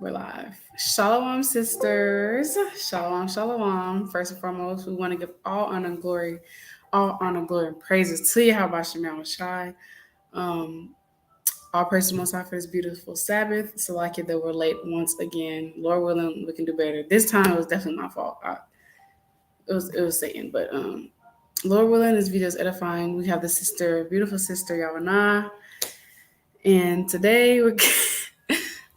We're live. Shalom, sisters. Shalom, shalom. First and foremost, we want to give all honor, glory, and praises to Yahawah Bahasham Yahawashi. Um, all praise to the Most High for this beautiful Sabbath. It's like it that we're late once again. Lord willing, we can do better. This time it was definitely my fault. It was Satan, but Lord willing, this video is edifying. We have the sister, beautiful sister Yahawah, and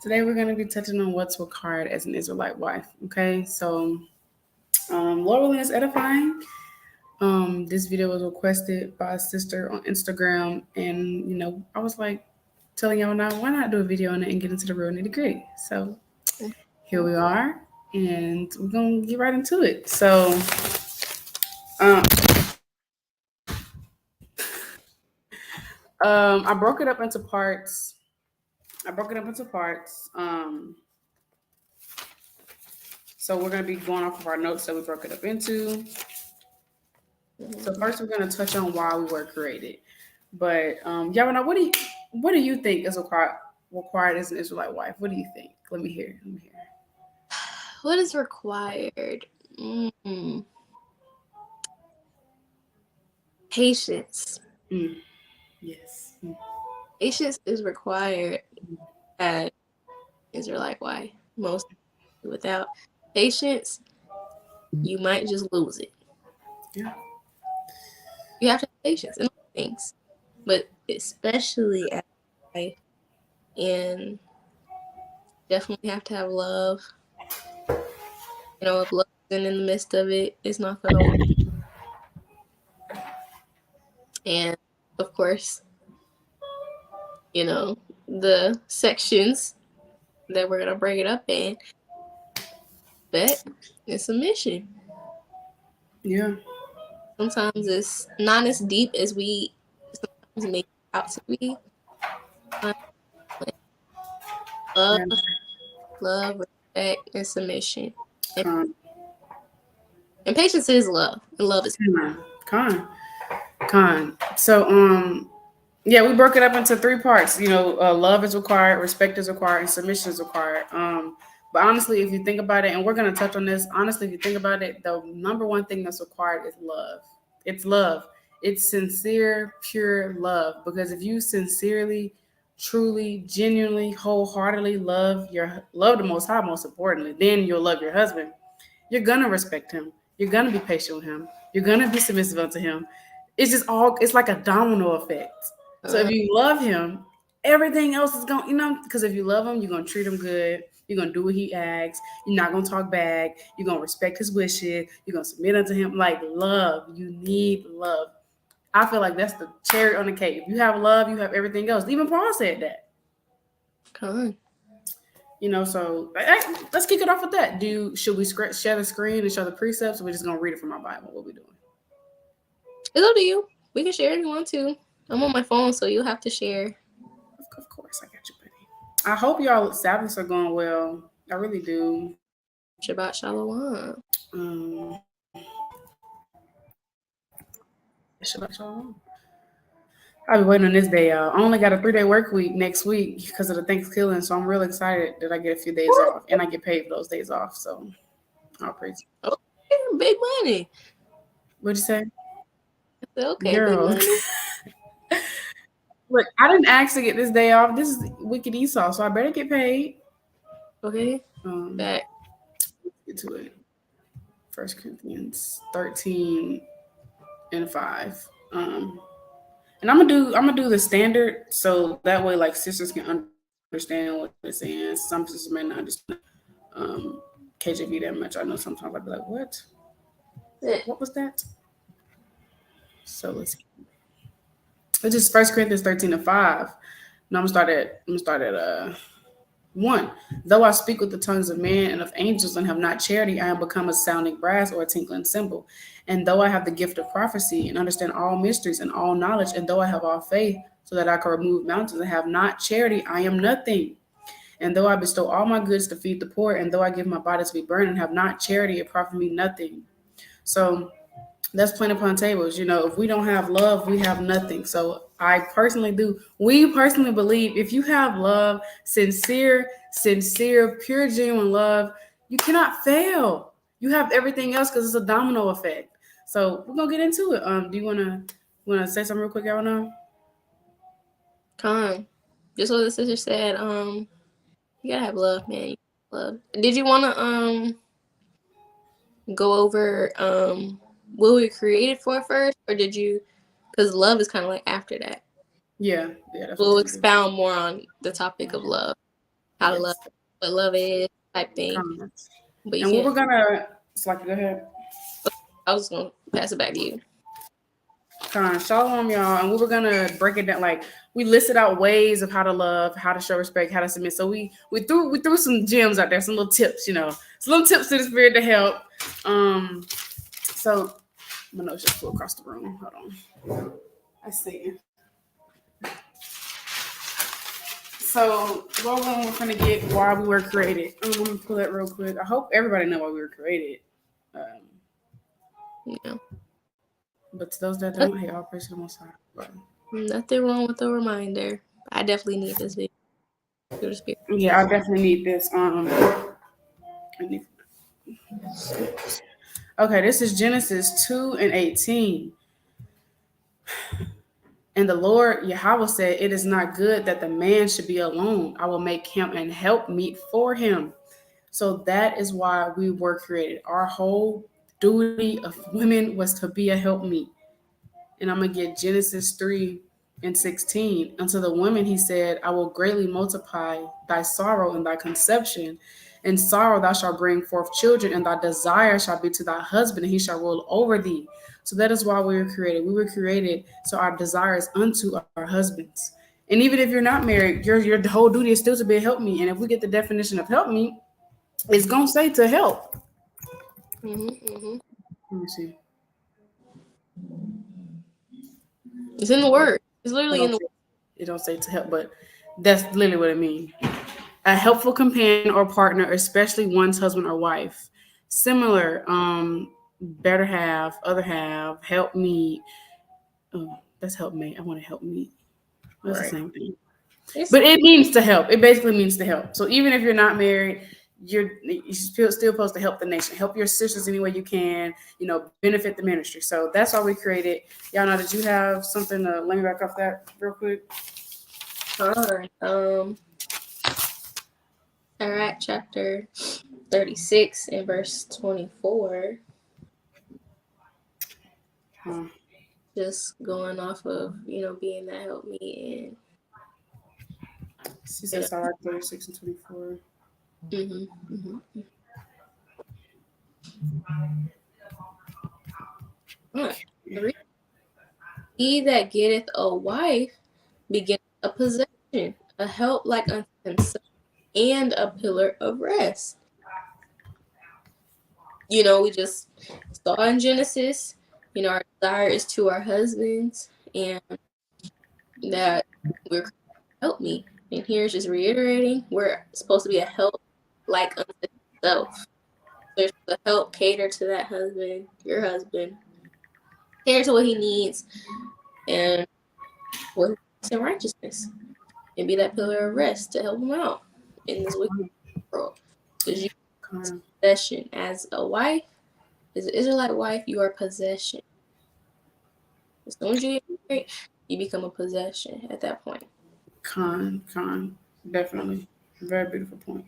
Today we're going to be touching on what's required as an Israelite wife. Okay, so Lord willing is edifying. This video was requested by a sister on Instagram, and I was like telling y'all now, why not do a video on it and get into the real nitty gritty? So here we are, and we're gonna get right into it. So, um, I broke it up into parts. So we're going to be going off of our notes that we broke it up into. So first, we're going to touch on why we were created. But Yavana, what do you think is required as an Israelite wife? What do you think? Let me hear. What is required? Patience. Yes. Patience is required as Israelite wife. Most without patience, you might just lose it. Yeah. You have to have patience in all things, but especially as a wife, and definitely have to have love. If love isn't in the midst of it, it's not gonna work. And of course, the sections that we're gonna break it up in, but it's a mission. Yeah. Sometimes it's not as deep as we sometimes make it out to be. Love, respect, and submission. And patience is love, and love is Con. So yeah, we broke it up into three parts. Love is required, respect is required, and submission is required. But honestly, if you think about it, and we're gonna touch on this, honestly, if you think about it, the number one thing that's required is love. It's love. It's sincere, pure love. Because if you sincerely, truly, genuinely, wholeheartedly love the Most High, most importantly, then you'll love your husband. You're gonna respect him. You're gonna be patient with him. You're gonna be submissive unto him. It's like a domino effect. So if you love him, everything else is going, because if you love him, you're going to treat him good. You're going to do what he asks. You're not going to talk back. You're going to respect his wishes. You're going to submit unto him. Like love. You need love. I feel like that's the cherry on the cake. If you have love, you have everything else. Even Paul said that. Come on. So let's kick it off with that. Should we share the screen and show the precepts, or we're just going to read it from our Bible? What we doing? It's up to you. We can share if you want to. I'm on my phone, so you'll have to share. Of course, I got you, buddy. I hope y'all Sabbaths are going well. I really do. Shabbat Shalom. Shabbat Shalom. I'll be waiting on this day, y'all. I only got a 3-day work week next week because of the Thanksgiving, so I'm real excited that I get a few days off, and I get paid for those days off. So, I'll praise. Okay, big money. What'd you say? Okay, girl. Big money. Look, I didn't ask to get this day off. This is wicked Esau, so I better get paid. Okay. Back. Get to it. 1 Corinthians 13 and 5. And I'm gonna do the standard, so that way like sisters can understand what they're saying. Some sisters may not understand KJV that much. I know sometimes I'd be like, what? What was that? So let's see. It's just 1 Corinthians 13 and 5. Now I'm gonna start at 1. Though I speak with the tongues of men and of angels and have not charity, I am become a sounding brass or a tinkling cymbal. And though I have the gift of prophecy and understand all mysteries and all knowledge, and though I have all faith so that I can remove mountains and have not charity, I am nothing. And though I bestow all my goods to feed the poor, and though I give my body to be burned and have not charity, it profit me nothing. So that's plain upon tables. If we don't have love, we have nothing. So I personally do. We personally believe if you have love, sincere, pure, genuine love, you cannot fail. You have everything else because it's a domino effect. So we're gonna get into it. Do you wanna say something real quick, Yahawah? Con. Just what the sister said. You gotta have love, man. Love. Did you wanna go over what we created for first, or did you? Because love is kind of like after that. Yeah, that's what We'll we're gonna do. expound more on the topic of love, how to love, Yes, what love is, type thing. comments. But you And what can't. we're gonna, it's like, go ahead. I was gonna pass it back to you. Shalom, y'all. And we were gonna break it down. Like we listed out ways of how to love, how to show respect, how to submit. So we threw some gems out there, some little tips, some little tips to the spirit to help. So my notes just flew across the room. Hold on. I see. So what we're gonna get why we were created. I'm gonna pull that real quick. I hope everybody know why we were created. Yeah. But to those that don't, hey, all praise to the Most High. But, Nothing wrong with the reminder. I definitely need this video through the spirit. yeah, I definitely need this. Okay, this is Genesis 2:18. And the Lord Yahawah said, "It is not good that the man should be alone. I will make him an helpmeet for him." So that is why we were created. Our whole duty of women was to be a helpmeet. And I'm going to get Genesis 3:16. Unto the woman he said, I will greatly multiply thy sorrow and thy conception. In sorrow thou shalt bring forth children, and thy desire shall be to thy husband, and he shall rule over thee. So that is why we were created. We were created so our desire is unto our husbands. And even if you're not married, your whole duty is still to be a help me. And if we get the definition of help me, it's gonna say to help. Let me see. It's in the word. It's It literally in don't the say, it don't say to help, but that's literally what it means. A helpful companion or partner, especially one's husband or wife. Similar, better half, other half, help me. Oh, that's help me. I want to help me. That's the right. same thing. It's, But it means to help. It basically means to help. So even if you're not married, you still supposed to help the nation, help your sisters any way you can, benefit the ministry. So that's why we created. Y'all know that you have something to let me back off that real quick. fine. All right, chapter 36 and verse 24. Just going off of, being that help me She says, all right, 36 and 24. Right. He that getteth a wife begetteth a possession, a help like unto himself, and a pillar of rest. We just saw in Genesis, our desire is to our husbands, and that we're help me. And here's just reiterating, we're supposed to be a help like unto himself. There's the help cater to that husband, your husband, cater to what he needs, and what he needs in righteousness, and be that pillar of rest to help him out in this wicked world. Because you possession as a wife, as an Israelite wife, you are possession. As soon as you get married, you become a possession at that point. Definitely. Very beautiful point.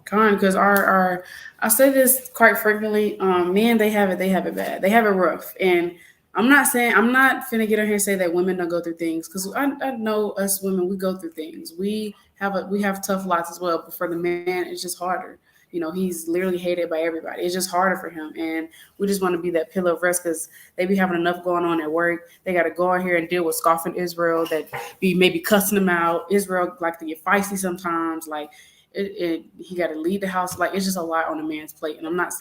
Because our I say this quite frequently, men they have it bad. They have it rough. And I'm not finna get on here and say that women don't go through things, because I know us women, we go through things. We have tough lots as well, but for the man it's just harder. He's literally hated by everybody. It's just harder for him. And we just want to be that pillar of rest, because they be having enough going on at work. They got to go out here and deal with scoffing Israel that be maybe cussing them out. Israel like to get feisty sometimes. Like he got to lead the house. Like, it's just a lot on a man's plate. And I'm not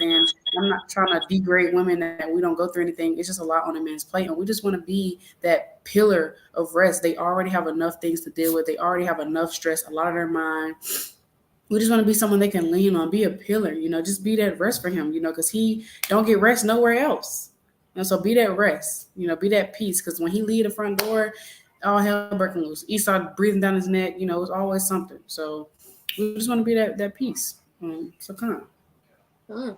trying to degrade women that we don't go through anything. It's just a lot on a man's plate. And we just want to be that pillar of rest. They already have enough things to deal with. They already have enough stress, a lot of their mind. We just want to be someone they can lean on, be a pillar, just be that rest for him, because he don't get rest nowhere else. So be that rest, be that peace. Because when he leave the front door, all hell breaking loose. Esau breathing down his neck. It's always something. So we just want to be that peace. So come. Oh.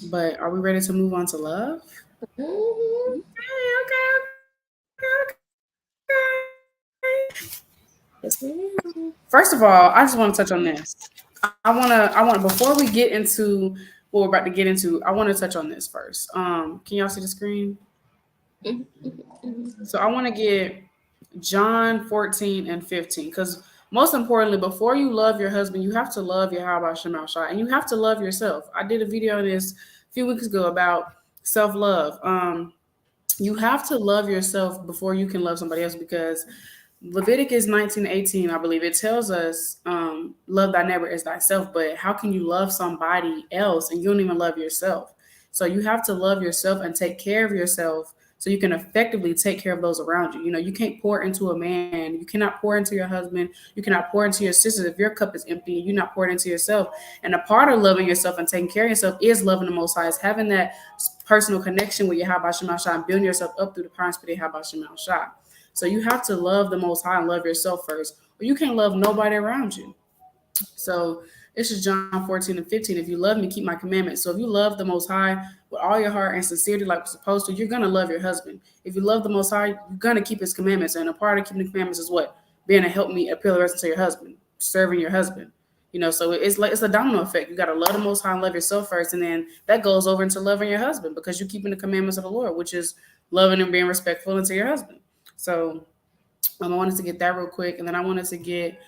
But are we ready to move on to love? Mhm. Yes, ma'am. First of all, I just want to touch on this. I want before we get into what we're about to get into, I want to touch on this first. Can y'all see the screen? Mhm, mhm, mhm. So I want to get John 14 and 15 because most importantly, before you love your husband, you have to love your Yahawah Bahasham Yahawashi, and you have to love yourself. I did a video on this a few weeks ago about self love. You have to love yourself before you can love somebody else because Leviticus 19:18, I believe, it tells us, love thy neighbor as thyself. But how can you love somebody else and you don't even love yourself? So you have to love yourself and take care of yourself so you can effectively take care of those around you. You can't pour into a man, you cannot pour into your husband, you cannot pour into your sisters if your cup is empty and you're not pouring into yourself. And a part of loving yourself and taking care of yourself is loving the Most High, is having that personal connection with Yahawah Bahasham Yahawashi and building yourself up through the power and spirit of Yahawah Bahasham Yahawashi. So you have to love the Most High and love yourself first, or you can't love nobody around you. So this is John 14 and 15. If you love me, keep my commandments. So if you love the Most High with all your heart and sincerity, like we're supposed to, you're gonna love your husband. If you love the Most High, you're gonna keep His commandments. And a part of keeping the commandments is what? Being a help me, a pillar of to your husband, serving your husband. So it's like it's a domino effect. You gotta love the Most High and love yourself first, and then that goes over into loving your husband because you're keeping the commandments of the Lord, which is loving and being respectful into your husband. So I wanted to get that real quick, and then I wanted to get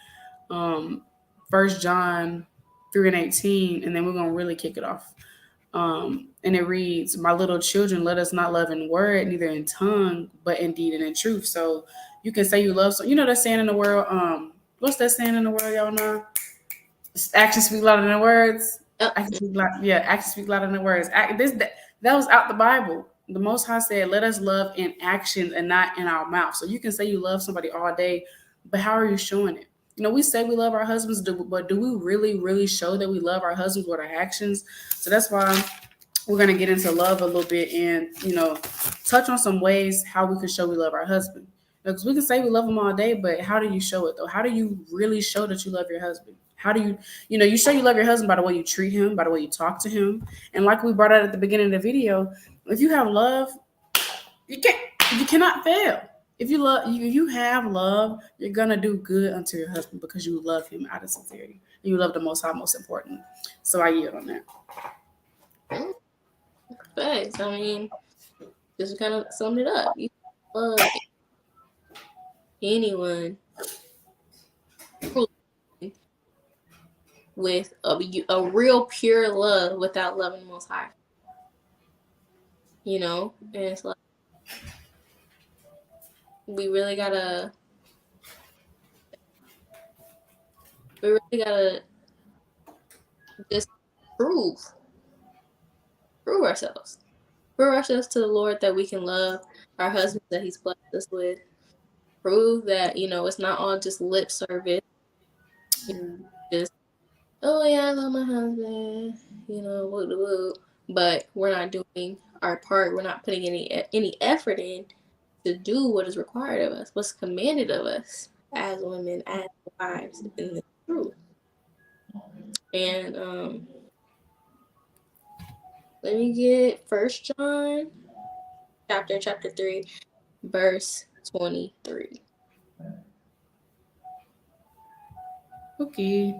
um, 1 John 3 and 18, and then we're gonna really kick it off. And it reads, "My little children, let us not love in word, neither in tongue, but in deed and in truth." So you can say you love. So that saying in the world. What's that saying in the world? Y'all know, actions speak louder than words. Oh, Actions speak louder than words. That was out the Bible. The Most High said, "Let us love in action and not in our mouth." So you can say you love somebody all day, but how are you showing it? We say we love our husbands, but do we really, really show that we love our husbands with our actions? So that's why we're gonna get into love a little bit and touch on some ways how we can show we love our husband. Because we can say we love him all day, but how do you show it though? How do you really show that you love your husband? How do you show you love your husband by the way you treat him, by the way you talk to him, and like we brought out at the beginning of the video, if you have love, you can't, you cannot fail. If you have love, you're gonna do good unto your husband because you love him out of sincerity. And you love the Most High, most importantly. So I yield on that. mm, facts. I mean, just kind of summed it up. You love anyone with a real pure love without loving the Most High. And it's like we really gotta, we really gotta just prove, prove ourselves, prove ourselves to the Lord that we can love our husbands that He's blessed us with. Prove that it's not all just lip service. Just, oh yeah, I love my husband, woo woo. But we're not doing our part. We're not putting any effort in to do what is required of us, what's commanded of us as women, as wives in the truth. And let me get First John chapter 3, verse 23. Okay.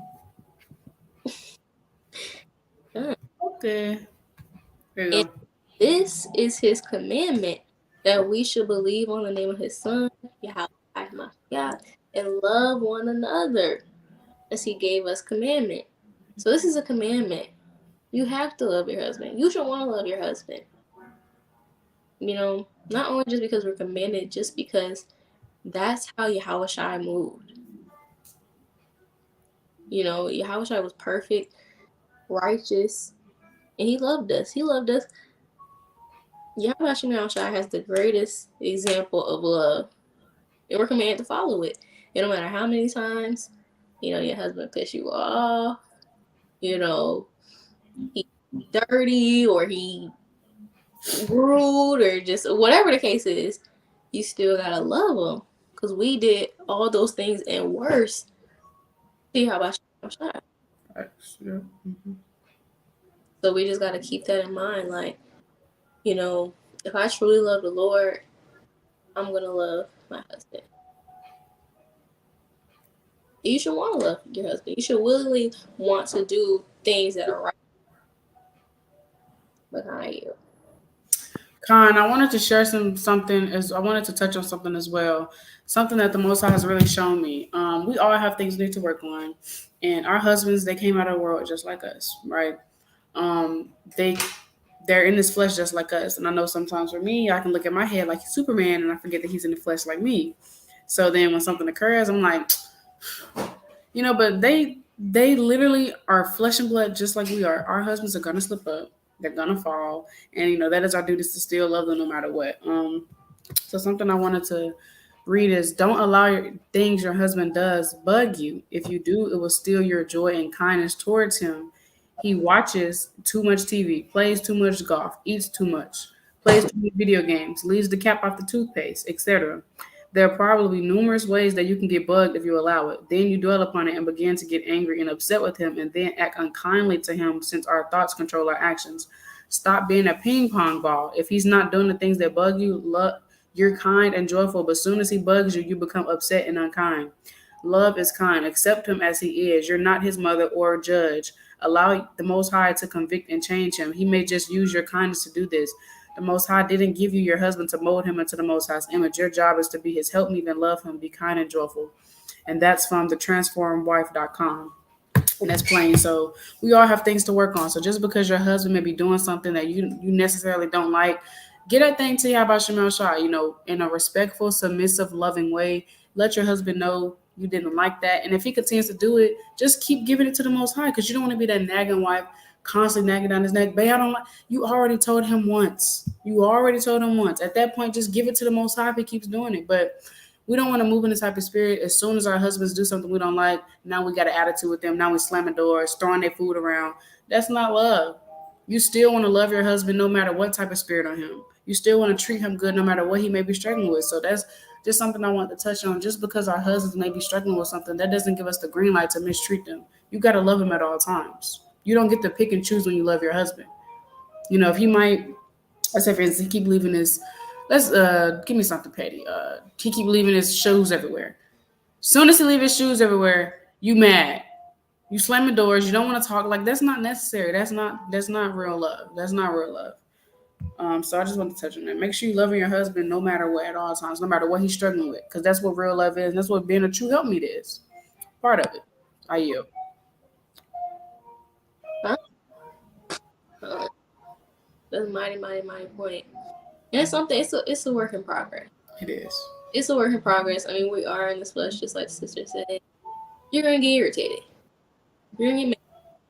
Uh, Okay. There you And go. this is His commandment, that we should believe on the name of His Son, Yahawah Bahasham, and love one another as He gave us commandment. So this is a commandment. You have to love your husband. You should want to love your husband. Not only just because we're commanded, just because that's how Yahawashi moved. Yahawashi was perfect, righteous, and He loved us. He loved us. Yahawashi has the greatest example of love, and we're commanded to follow it. And no matter how many times, your husband piss you off, he's dirty or he rude or just whatever the case is, you still gotta love them. Because we did all those things and worse. See how about shot. Yeah. Hmm. So we just gotta keep that in mind. Like, you know, if I truly love the Lord, I'm gonna love my husband. You should want to love your husband. You should willingly want to do things that are right behind you. Khan, I wanted to share something as I wanted to touch on something as well. Something that the Most High has really shown me. We all have things we need to work on, and our husbands they came out of the world just like us, right? Um, they they're in this flesh just like us, and I know sometimes for me, I can look at my head like Superman, and I forget that he's in the flesh like me. So then when something occurs, I'm like, but they literally are flesh and blood just like we are. Our husbands are gonna slip up, they're gonna fall, and that is our duty to still love them no matter what. So something I wanted to read is don't allow things your husband does bug you. If you do, it will steal your joy and kindness towards him. He watches too much TV, plays too much golf, eats too much, plays too many video games, leaves the cap off the toothpaste, etc. There are probably numerous ways that you can get bugged if you allow it. Then you dwell upon it and begin to get angry and upset with him and then act unkindly to him since our thoughts control our actions. Stop being a ping pong ball. If he's not doing the things that bug you, you're kind and joyful, but as soon as he bugs you, you become upset and unkind. Love is kind. Accept him as he is. You're not his mother or judge. Allow the Most High to convict and change him. He may just use your kindness to do this. The Most High didn't give you your husband to mold him into the Most High's image. Your job is to be his helpmeet and love him, be kind and joyful. And that's from the transformedwife.com. And that's plain. So we all have things to work on. So just because your husband may be doing something that you necessarily don't like, get that thing to Yahawah Bahasham Yahawashi, in a respectful, submissive, loving way. Let your husband know you didn't like that. And if he continues to do it, just keep giving it to the Most High because you don't want to be that nagging wife constantly nagging down his neck. Babe, I don't like you already told him once. You already told him once. At that point, just give it to the Most High if he keeps doing it. But we don't want to move in this type of spirit. As soon as our husbands do something we don't like, now we got an attitude with them. Now we slamming doors, throwing their food around. That's not love. You still want to love your husband no matter what type of spirit on him. You still want to treat him good no matter what he may be struggling with. So that's just something I want to touch on. Just because our husbands may be struggling with something, that doesn't give us the green light to mistreat them. You got to love him at all times. You don't get to pick and choose when you love your husband. If he might, let's say for instance, he keep leaving his, let's give me something petty. He keep leaving his shoes everywhere. Soon as he leave his shoes everywhere, you mad. You slamming doors. You don't want to talk. Like that's not necessary. That's not real love. That's not real love. So I just want to touch on that. Make sure you loving your husband no matter what at all times, no matter what he's struggling with, because that's what real love is. And that's what being a true helpmeet is. Part of it. I yield. Huh? Uh, that's a mighty, mighty, mighty point. And it's something. It's a work in progress. It is. It's a work in progress. I mean, we are in this flesh, just like the sister said. You're gonna get irritated. You're gonna get mad.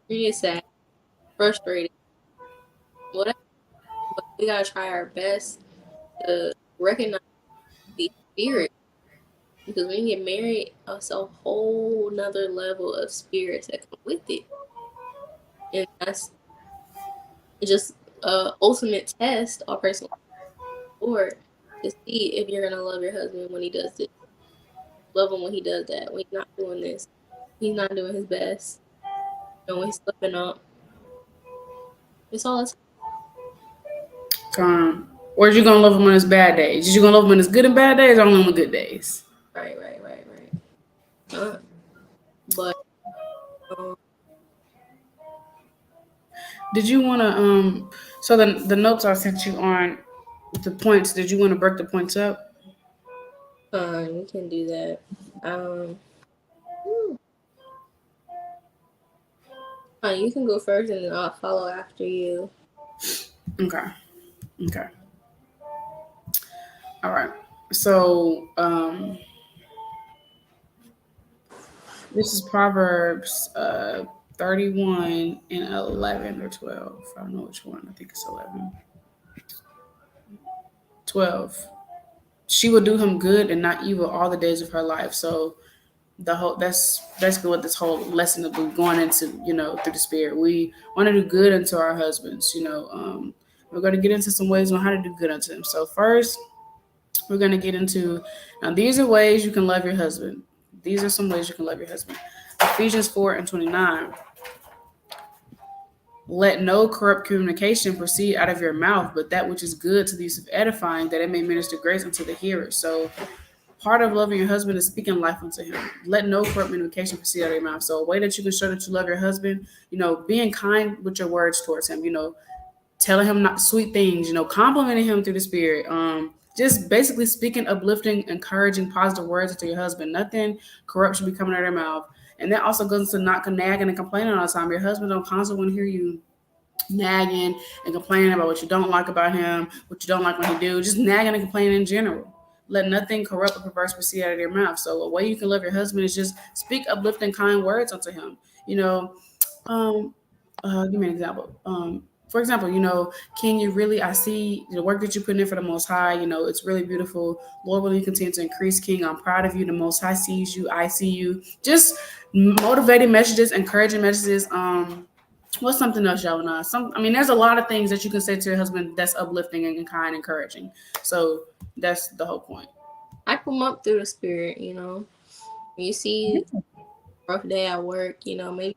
You're gonna get sad, frustrated, whatever. But we gotta try our best to recognize the spirit because when you get married, it's a whole nother level of spirits that come with it, and that's just ultimate test or personal or to see if you're gonna love your husband when he does this, love him when he does that, when he's not doing this, he's not doing his best, when he's slipping up. It's all Or you gonna love him on his bad days? You gonna love him on his good and bad days, or only on the good days? right. But um, Did you want to So the notes I sent you on the points. Did you want to break the points up? we can do that. Hmm. You can go first, and then I'll follow after you. Okay. Okay. All right. So this is Proverbs 31 and 11 or 12. I don't know which one. I think it's 11. 12. She will do him good and not evil all the days of her life. So that's basically what this whole lesson will be going into, through the spirit. We want to do good unto our husbands, We're going to get into some ways on how to do good unto him. So first, we're going to get into now these are ways you can love your husband. These are some ways you can love your husband. Ephesians 4:29. Let no corrupt communication proceed out of your mouth, but that which is good to the use of edifying, that it may minister grace unto the hearer. So part of loving your husband is speaking life unto him. Let no corrupt communication proceed out of your mouth. So a way that you can show that you love your husband, being kind with your words towards him, telling him not sweet things, complimenting him through the spirit. Just basically speaking uplifting, encouraging, positive words to your husband. Nothing corrupt should be coming out of their mouth. And that also goes into not nagging and complaining all the time. Your husband don't constantly want to hear you nagging and complaining about what you don't like about him, what you don't like when he do, just nagging and complaining in general. Let nothing corrupt or perverse proceed out of your mouth. So a way you can love your husband is just speak uplifting, kind words unto him. You know, um, give me an example. For example, can you really? I see the work that you put in for the Most High. It's really beautiful. Lord, will you continue to increase, King? I'm proud of you. The Most High sees you. I see you. Just motivating messages, encouraging messages. What's something else, Yahawah? There's a lot of things that you can say to your husband that's uplifting and kind, encouraging. So that's the whole point. Hype him up through the spirit, When you see a rough day at work, maybe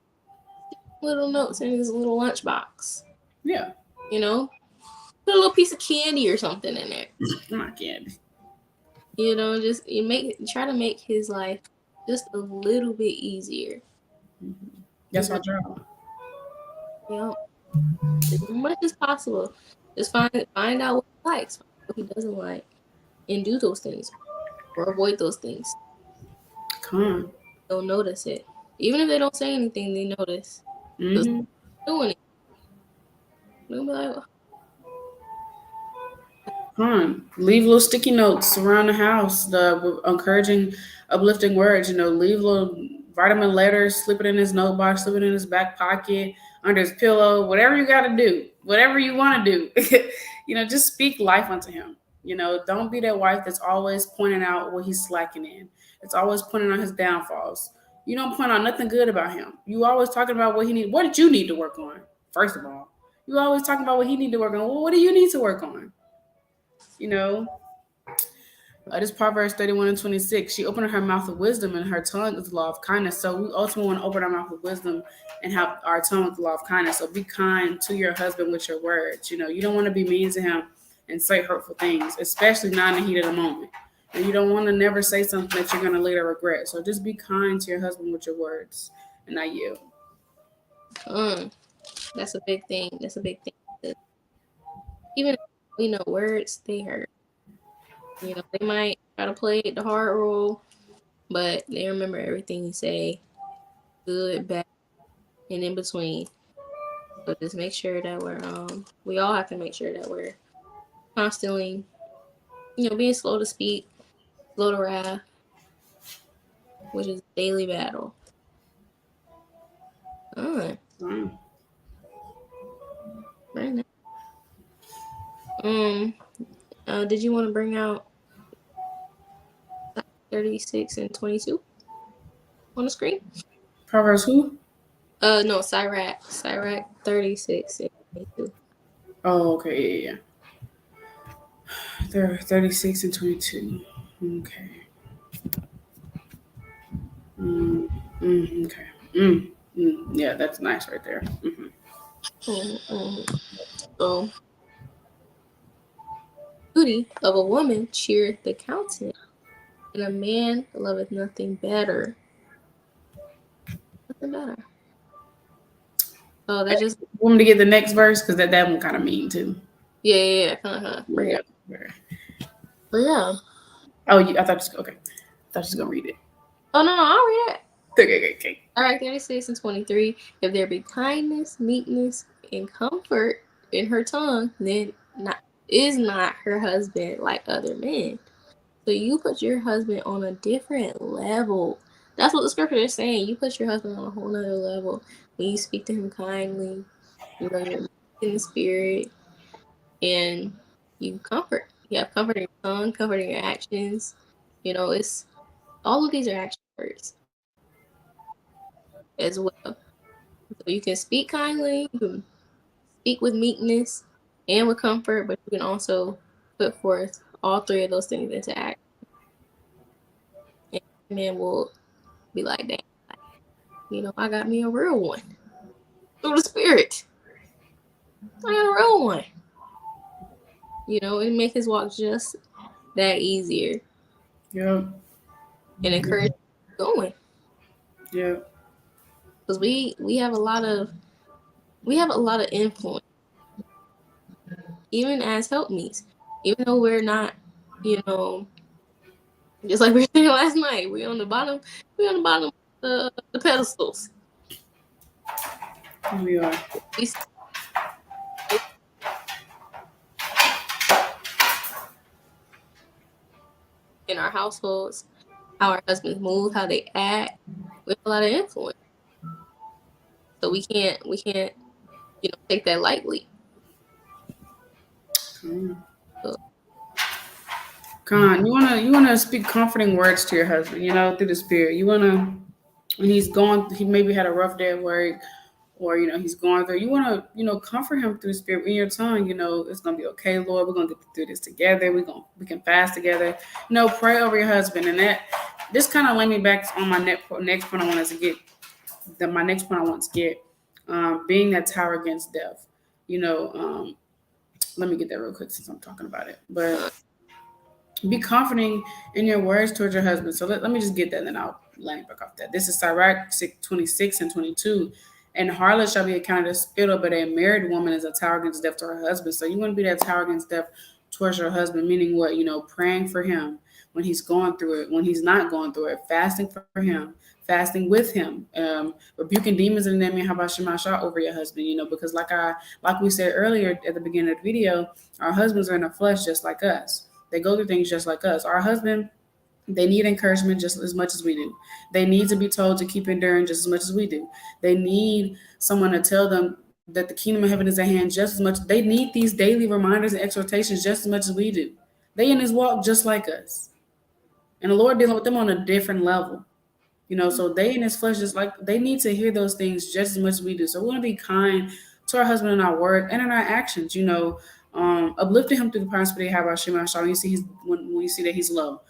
little notes in his little lunchbox. Yeah. Put a little piece of candy or something in there. Not candy. Just try to make his life just a little bit easier. Mm-hmm. That's our job. As much as possible. Just find out what he likes, find out what he doesn't like, and do those things or avoid those things. Come on. They'll notice it. Even if they don't say anything, they notice. Just Mm-hmm. doing it. They'll be like, Leave little sticky notes around the house, the encouraging, uplifting words. Leave little vitamin letters, slip it in his note box, slip it in his back pocket, under his pillow, whatever you got to do, whatever you want to do. Just speak life unto him. Don't be that wife that's always pointing out what he's slacking in. It's always pointing out his downfalls. You don't point out nothing good about him. You always talking about what he need. What did you need to work on? First of all, you always talking about what he need to work on. Well, what do you need to work on? You know, this Proverbs 31:26. She opened her mouth with wisdom, and her tongue is the law of kindness. So we ultimately want to open our mouth with wisdom and have our tongue with the law of kindness. So be kind to your husband with your words. You don't want to be mean to him and say hurtful things, especially not in the heat of the moment. And you don't want to never say something that you're going to later regret. So just be kind to your husband with your words. And I yield. That's a big thing. That's a big thing. Even words, they hurt. They might try to play the hard role, but they remember everything you say, good, bad, and in between. So just make sure that we all have to make sure that we're constantly, being slow to speak, slow to wrath, which is a daily battle. Right now. Did you want to bring out 36 and 22 on the screen? Proverbs who? No, Sirach 36 and 22. Oh, okay, yeah. They're 36 and 22. Okay. Okay. Yeah, that's nice right there. So, beauty of a woman cheereth the countenance, and a man loveth nothing better. Nothing better. Oh, that just. Want me to get the next verse because that one kind of mean too. Yeah. Bring it. But yeah. Oh, I thought you okay. I thought you was gonna read it. Oh no, I'll read it. Okay. All right, 36 and 23. If there be kindness, meekness, and comfort in her tongue, then is not her husband like other men. So you put your husband on a different level. That's what the scripture is saying. You put your husband on a whole nother level when you speak to him kindly. You're in the spirit, and you comfort. You have comfort in your tongue, comfort in your actions. It's all of these are action words as well. So you can speak kindly, you can speak with meekness, and with comfort, but you can also put forth all three of those things into act. And the man will be like, dang, I got me a real one. Through the spirit. I got a real one. It make his walk just that easier Yeah. and encourage going. Yeah. Because we have a lot of influence, even as helpmeets. Even though we're not, you know, just like we were saying last night, we on the bottom of the pedestals. We are. We in our households, how our husbands move, how they act. We have a lot of influence, so we can't take that lightly. So, Con, you wanna speak comforting words to your husband, through the spirit. You wanna, when he maybe had a rough day at work, or he's going through. You wanna, comfort him through the spirit in your tongue. It's gonna be okay, Lord. We're gonna get through this together. We can fast together. Pray over your husband, and that this kind of led me back on my next point I wanted to get. My next point I want to get, being that tower against death. Let me get that real quick since I'm talking about it, but be comforting in your words towards your husband. So let me just get that, and then I'll land back off that. This is Sirach 26 and 22. And harlot shall be accounted as spittle, but a married woman is a tower against death to her husband. So you want to be that tower against death towards your husband, meaning what? Praying for him when he's going through it, when he's not going through it, fasting for him, fasting with him, rebuking demons in the name of Yahawah Bahasham Yahawashi over your husband, because like we said earlier at the beginning of the video, our husbands are in the flesh just like us. They go through things just like us. Our husband, they need encouragement just as much as we do. They need to be told to keep enduring just as much as we do. They need someone to tell them that the kingdom of heaven is at hand just as much. They need these daily reminders and exhortations just as much as we do. They in this walk just like us. And the Lord dealing with them on a different level. So they in his flesh just like they need to hear those things just as much as we do. So we want to be kind to our husband in our work and in our actions, uplifting him through the prosperity of Bahasham Yahawashi when you see when you see that he's low.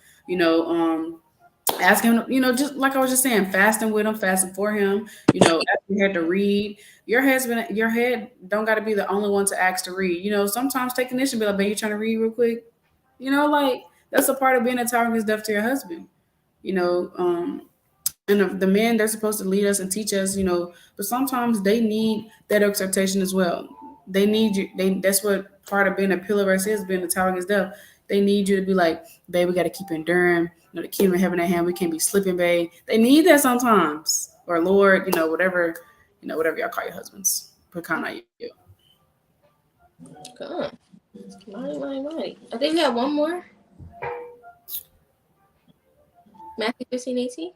Ask him, just like I was just saying, fasting with him, fasting for him, asking your head to read. Your head don't gotta be the only one to ask to read. Sometimes take initiative, be like, babe, you trying to read real quick? Like that's a part of being a tower against death to your husband. You know, um, and the men, they're supposed to lead us and teach us, but sometimes they need that exhortation as well. They need you. That's what part of being a pillar verse is, being a tower against death. They need you to be like, babe, we got to keep enduring. The kingdom of heaven at hand. We can't be slipping, babe. They need that sometimes. Or Lord, whatever y'all call your husbands. But kind of you. God. Mighty. I think we have one more. Matthew 15:18.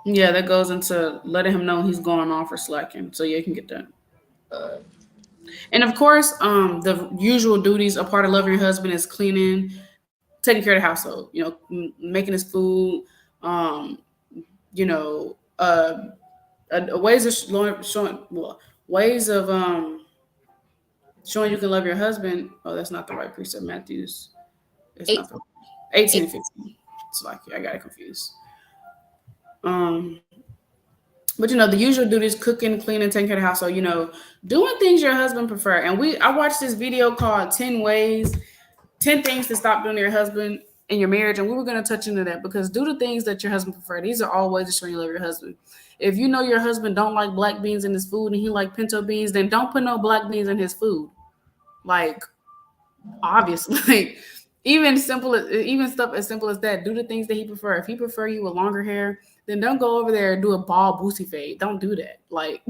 Yeah, that goes into letting him know he's going off or slacking. So yeah, you can get that. And of course, the usual duties, a part of loving your husband is cleaning, taking care of the household, making his food, um, you know, uh, ways of showing, ways of showing you can love your husband. Oh, that's not the right precept. Matthew's, it's not the 18 and 15. It's like I got it confused. Um, but the usual duties: cooking, cleaning, taking care of the household. Doing things your husband prefer. And I watched this video called 10 things to stop doing to your husband in your marriage, and we were going to touch into that because do the things that your husband prefer. These are all ways to show you love your husband. If you know your husband don't like black beans in his food and he like pinto beans, then don't put no black beans in his food. Like, obviously, even stuff as simple as that. Do the things that he prefer. If he prefer you with longer hair, then don't go over there and do a bald boosie fade. Don't do that. Like,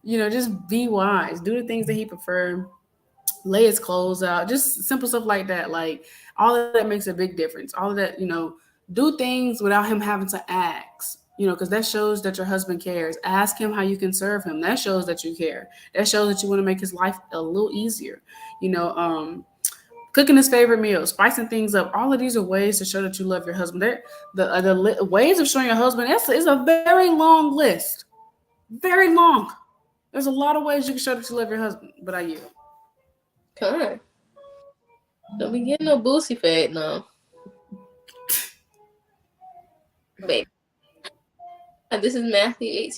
just be wise. Do the things that he prefer. Lay his clothes out, just simple stuff like that. Like all of that makes a big difference. All of that, do things without him having to ask, because that shows that your husband cares. Ask him how you can serve him. That shows that you care. That shows that you want to make his life a little easier. Cooking his favorite meal, spicing things up. All of these are ways to show that you love your husband. The ways of showing your husband is a very long list. Very long. There's a lot of ways you can show that you love your husband, but I yield. Come on. Don't be getting no boosie fed, no. Baby. This is Matthew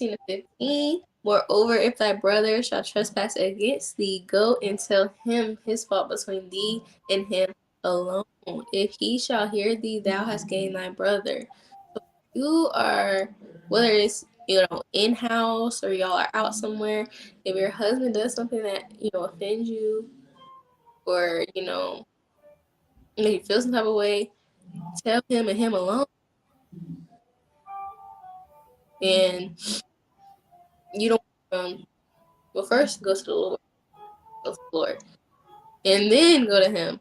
18-15. Moreover, if thy brother shall trespass against thee, go and tell him his fault between thee and him alone. If he shall hear thee, thou hast gained thy brother. So you are, whether it's in house or y'all are out somewhere, if your husband does something that offends you, or make you feel some type of way, tell him and him alone. And you don't well, first go to the Lord. Go to the Lord. And then go to him.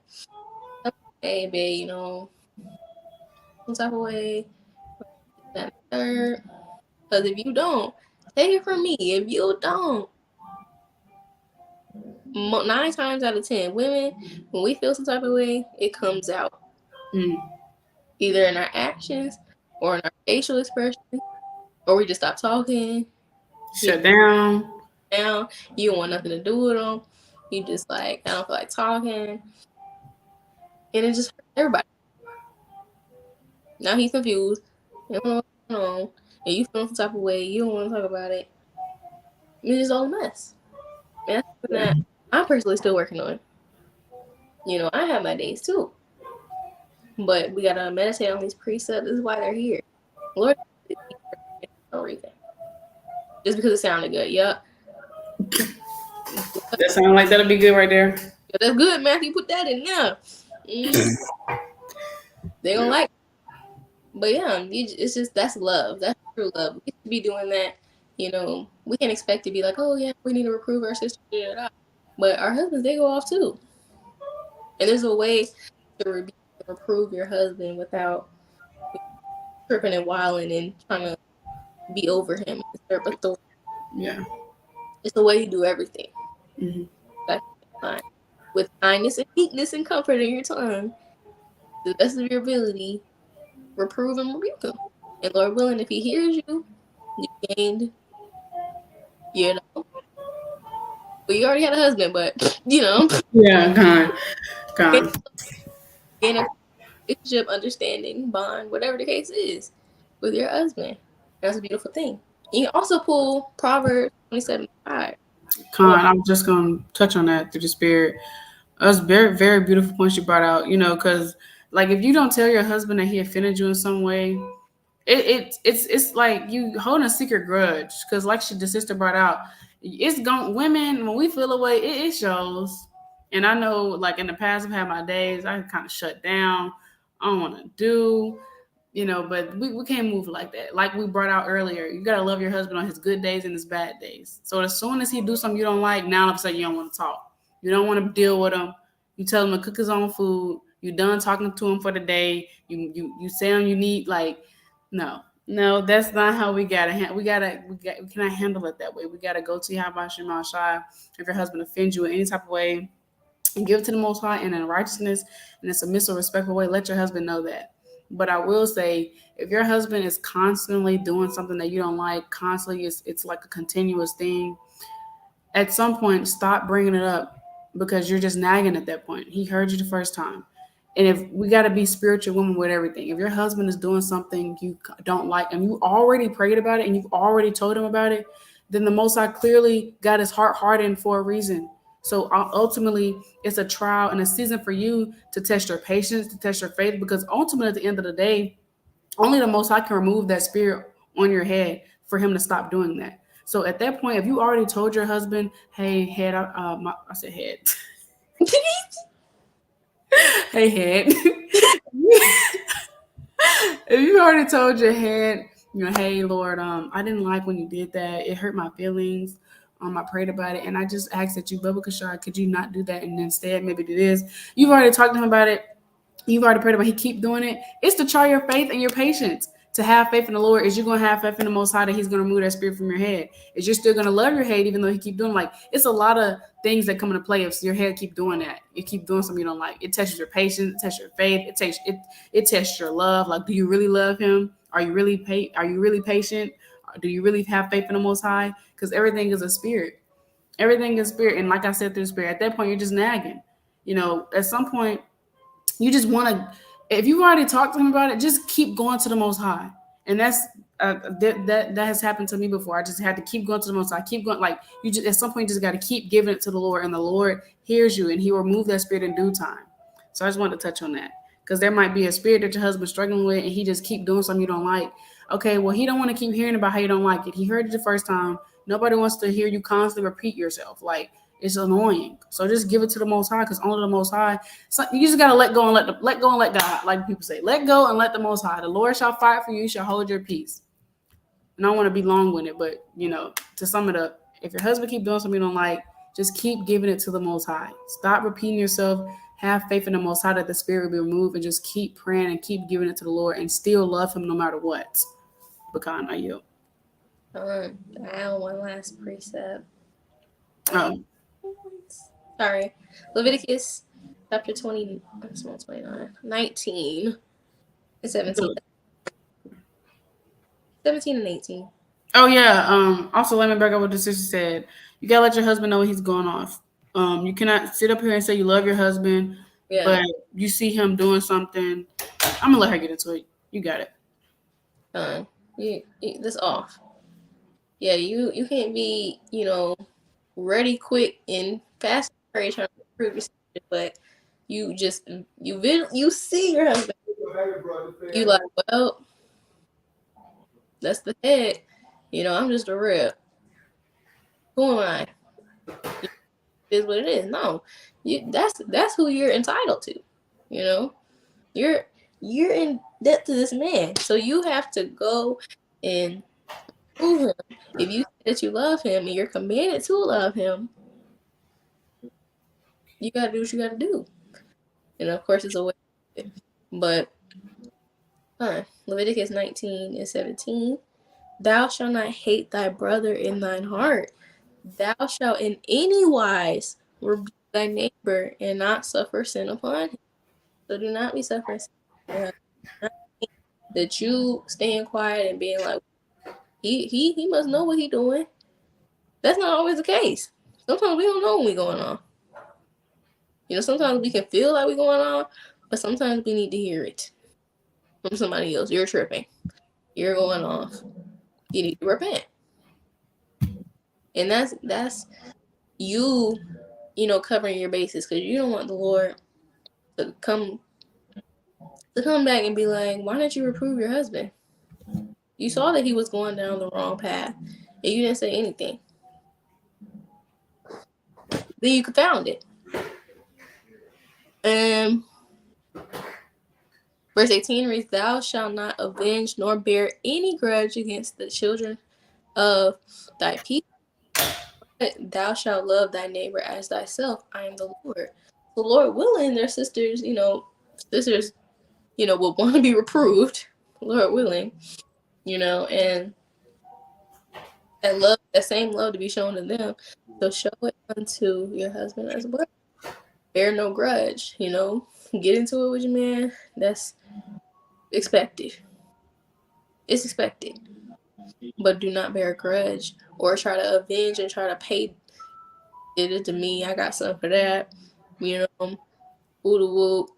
Hey, babe, some type of way. That third. Because if you don't, take it from me. If you don't, 9 times out of 10, women, when we feel some type of way, it comes out. Either in our actions or in our facial expressions, or we just stop talking. Shut down. Now, you don't want nothing to do with them. You just like, I don't feel like talking. And it just hurts everybody. Now he's confused. You don't know what's going on. And you feel some type of way. You don't want to talk about it. It's just all a mess. And that's something that I'm personally still working on. I have my days too. But we gotta meditate on these precepts. This is why they're here. Lord, no reason. Just because it sounded good. Yup. That sounds like that'll be good right there. Yeah, that's good, Matthew. Put that in there. They gonna like it. But yeah, it's just, that's love. That's true love. We should be doing that. We can't expect to be like, oh yeah, we need to reprove our sister. But our husbands, they go off too. And there's a way to reprove your husband without tripping and wilding and trying to be over him and usurp authority. Yeah. It's a way you do everything. Mm-hmm. That's fine. With kindness and meekness and comfort in your tongue, to the best of your ability, reprove and rebuke him. And Lord willing, if he hears you, you gained, well, you already had a husband, but, Yeah, gone. gain a relationship, understanding, bond, whatever the case is, with your husband. That's a beautiful thing. You can also pull Proverbs 27:5. I'm just gonna touch on that through the spirit. That's very, very beautiful points you brought out. Because like if you don't tell your husband that he offended you in some way, it's like you holding a secret grudge. Because like the sister brought out, it's going women when we feel away, it shows. And I know, like in the past, I've had my days. I kind of shut down. I don't want to do. But we can't move like that. Like we brought out earlier, you gotta love your husband on his good days and his bad days. So as soon as he do something you don't like, now all of a sudden you don't want to talk. You don't want to deal with him. You tell him to cook his own food. You done talking to him for the day. You say him you need like, no, that's not how we gotta. We cannot handle it that way. We gotta go to Yahawah Bahasham Yahawashi. If your husband offends you in any type of way, and give it to the Most High and in righteousness and in a submissive, respectful way. Let your husband know that. But I will say, if your husband is constantly doing something that you don't like, constantly, it's like a continuous thing. At some point, stop bringing it up because you're just nagging at that point. He heard you the first time. And if we got to be spiritual women with everything, if your husband is doing something you don't like and you already prayed about it and you've already told him about it, then the Most High clearly got his heart hardened for a reason. So ultimately, it's a trial and a season for you to test your patience, to test your faith, because ultimately, at the end of the day, only the Most High can remove that spirit on your head for him to stop doing that. So at that point, if you already told your husband, "Hey, head," I said head. Hey, head. If you already told your head, hey, Lord, I didn't like when you did that. It hurt my feelings. I prayed about it, and I just asked that you, Bubba Kashar, could you not do that and instead maybe do this? You've already talked to him about it. You've already prayed about it. He keep doing it. It's to try your faith and your patience. To have faith in the Lord is you're going to have faith in the Most High that He's going to remove that spirit from your head. Is you're still going to love your head even though He keep doing like it's a lot of things that come into play if your head keep doing that. You keep doing something you don't like. It tests your patience. It tests your faith. It tests your love. Like, do you really love Him? Are you really Are you really patient? Do you really have faith in the Most High? Because everything is a spirit. Everything is spirit, and like I said, through spirit. At that point, you're just nagging. At some point, you just want to. If you've already talked to him about it, just keep going to the Most High, and that has happened to me before. I just had to keep going to the Most High, keep going. Like you just at some point, you just got to keep giving it to the Lord, and the Lord hears you, and He will remove that spirit in due time. So I just wanted to touch on that because there might be a spirit that your husband's struggling with, and he just keep doing something you don't like. Okay, well, he don't want to keep hearing about how you don't like it. He heard it the first time. Nobody wants to hear you constantly repeat yourself. Like it's annoying. So just give it to the Most High, because only the Most High. So you just gotta let go and let go and let God. Like people say, let go and let the Most High. The Lord shall fight for you. You shall hold your peace. And I don't want to be long winded, but to sum it up, if your husband keep doing something you don't like, just keep giving it to the Most High. Stop repeating yourself. Have faith in the Most High that the spirit will be removed, and just keep praying and keep giving it to the Lord, and still love Him no matter what. Pecan, I yield. I have one last precept. Oh. Sorry. Leviticus chapter 20, 29, 19 and 17. 17 and 18. Oh yeah. Also, let me back up what the sister said. You gotta let your husband know when he's going off. You cannot sit up here and say you love your husband, Yeah. but you see him doing something. I'm gonna let her get into it. You got it. That's off. Yeah, you can't be, ready, quick, and fast trying to prove yourself, but you see your husband. You like, well, that's the head. I'm just a rib. Who am I? It is what it is. No, that's who you're entitled to. You're you're in debt to this man, so you have to go and prove him. If you say that you love him and you're committed to love him, you gotta do what you gotta do. And of course, it's a way. But Leviticus 19 and 17. Thou shalt not hate thy brother in thine heart. Thou shalt in any wise rebuke thy neighbor and not suffer sin upon him. So do not be suffering sin. That you staying quiet and being like, he must know what he doing. That's not always the case. Sometimes we don't know when we going on. Sometimes we can feel like we're going on, but sometimes we need to hear it from somebody else. You're tripping. You're going off. You need to repent. And that's you, covering your bases, because you don't want the Lord to come back and be like, why didn't you reprove your husband? You saw that he was going down the wrong path, and you didn't say anything. Then you confound it. Verse 18 reads, Thou shalt not avenge nor bear any grudge against the children of thy people. Thou shalt love thy neighbor as thyself. I am the Lord. The Lord willing, their sisters, will want to be reproved. Lord willing, and that same love to be shown to them. So show it unto your husband as well. Bear no grudge, get into it with your man. That's expected. It's expected. But do not bear a grudge or try to avenge and try to pay it to me. I got something for that. Woo whoop,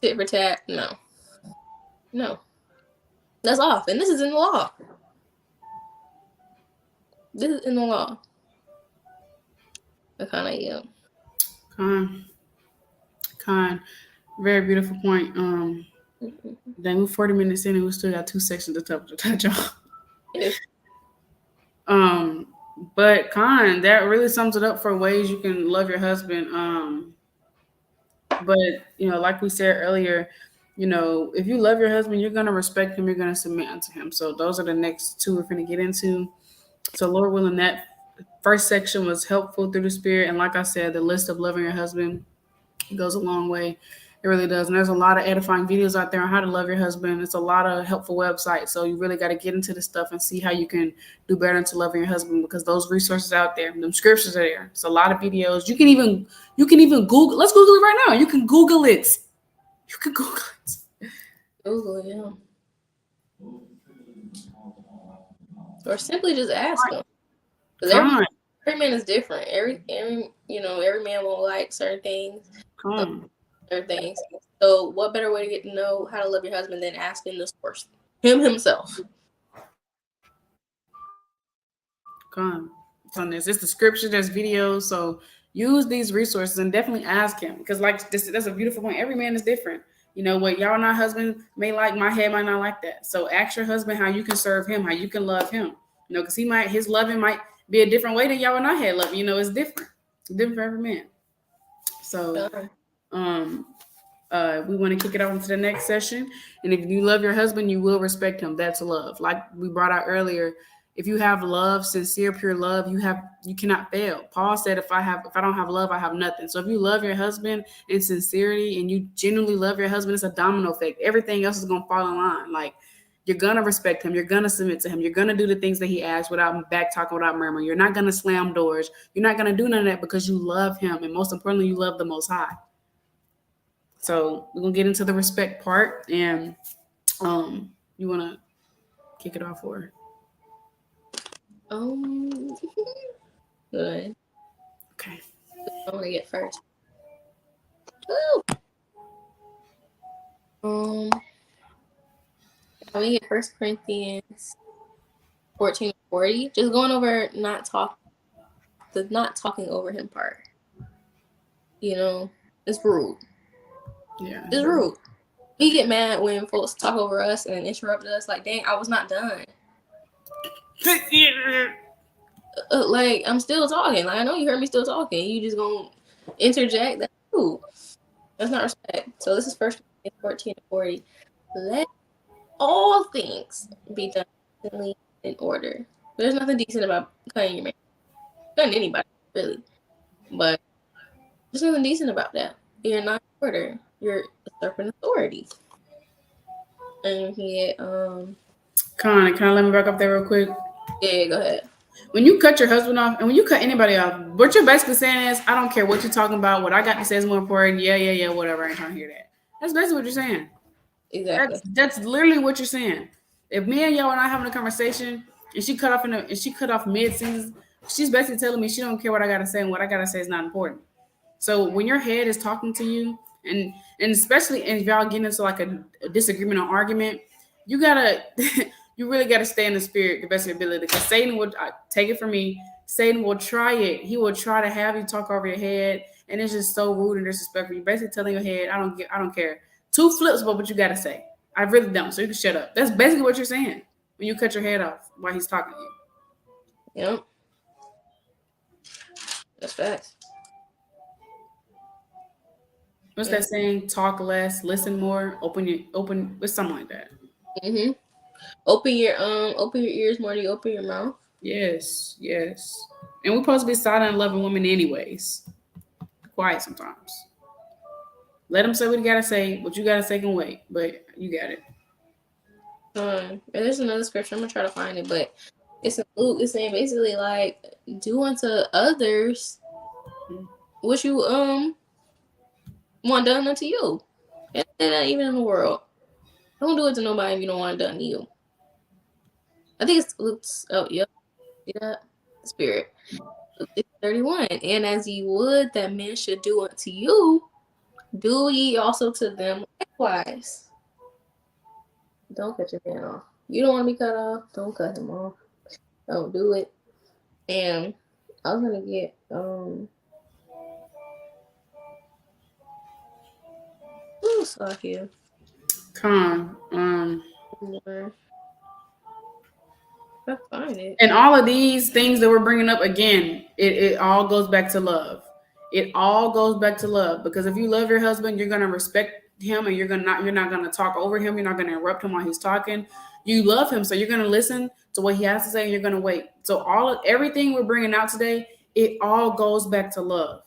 tit for tat. No. That's off. And this is in the law. This is in the law. I kind of, yeah. Con. Very beautiful point. Then we're 40 minutes in and we still got 2 sections to touch on. Yes. But that really sums it up for ways you can love your husband. But like we said earlier, if you love your husband, you're gonna respect him, you're gonna submit unto him. So those are the next two we're gonna get into. So Lord willing, that first section was helpful through the spirit, and like I said, the list of loving your husband goes a long way. It really does. And there's a lot of edifying videos out there on how to love your husband. It's a lot of helpful websites. So you really got to get into this stuff and see how you can do better into loving your husband, because those resources out there, them scriptures are there. It's a lot of videos. You can even Google. Let's Google it right now. You can Google it. You can Google it. Google, yeah. Or simply just ask them. every man is different. Every every man won't like certain things, Come certain things. So what better way to get to know how to love your husband than asking the source, him himself. come. It's on this. It's the scripture. There's videos. So use these resources and definitely ask him because, like, that's a beautiful point. Every man is different. You know what y'all not husband may like, my head might not like that. So ask your husband how you can serve him, how you can love him. You know, because his loving might be a different way than y'all and I had loving. You know, it's different. It's different for every man. So, um, we want to kick it off into the next session. And if you love your husband, you will respect him. That's love. Like we brought out earlier, if you have love, sincere, pure love, you cannot fail. Paul said, if I don't have love, I have nothing. So if you love your husband in sincerity and you genuinely love your husband, it's a domino effect. Everything else is gonna fall in line. Like you're gonna respect him, you're gonna submit to him, you're gonna do the things that he asks without back talking, without murmuring. You're not gonna slam doors. You're not gonna do none of that because you love him, and most importantly, you love the Most High. So we're gonna get into the respect part, and you wanna kick it off for? Good. Okay. I want to get first. Woo! We get 1 Corinthians 14:40. Just going over the not talking over him part. You know, it's rude. Yeah. It's rude. We get mad when folks talk over us and interrupt us. Like, dang, I was not done. Like, I'm still talking. Like, I know you heard me still talking. You just gonna interject. That's rude. That's not respect. So this is 1 Corinthians 14:40. Let all things be done decently in order. There's nothing decent about cutting your man. Cutting anybody, really. But there's nothing decent about that. You're not in order. You're usurping authority. And you can get Can I let me back up there real quick? yeah, go ahead. When you cut your husband off, and when you cut anybody off, what you're basically saying is, I don't care what you're talking about. What I got to say is more important. Yeah, whatever. I ain't trying to hear that. That's basically what you're saying. Exactly. That's literally what you're saying. If me and y'all and I having a conversation, and she cut off mid sentence, she's basically telling me she don't care what I gotta say, and what I gotta say is not important. So when your head is talking to you, and especially if y'all get into like a disagreement or argument, you gotta you really gotta stay in the spirit the best of your ability, because Satan would take it from me. Satan will try it. He will try to have you talk over your head, and it's just so rude and disrespectful. You're basically telling your head, I don't care. Two flips about what you gotta say. I really don't. So you can shut up. That's basically what you're saying when you cut your head off while he's talking to you. Yep. That's facts. What's that saying? Talk less, listen more, open. It's something like that. Mm-hmm. Open your ears more than you open your mouth. Yes. And we're supposed to be silent and loving women anyways. Quiet sometimes. Let them say what you gotta say. What you gotta say can wait, but you got it. And there's another scripture. I'm gonna try to find it, but it's in Luke. It's saying basically like, do unto others what you want done unto you. And that even in the world. Don't do it to nobody if you don't want it done to you. I think it's Luke's. Oh, yep. See that? Spirit. Luke 6:31. And as ye would that men should do unto you, do ye also to them likewise. Don't cut your man off. You don't want to be cut off. Don't cut him off. Don't do it. And I was gonna get stuff here. I find it. And all of these things that we're bringing up again, it all goes back to love. It all goes back to love, because if you love your husband, you're gonna respect him, and you're not gonna talk over him. You're not gonna interrupt him while he's talking. You love him, so you're gonna listen to what he has to say, and you're gonna wait. So everything we're bringing out today, it all goes back to love,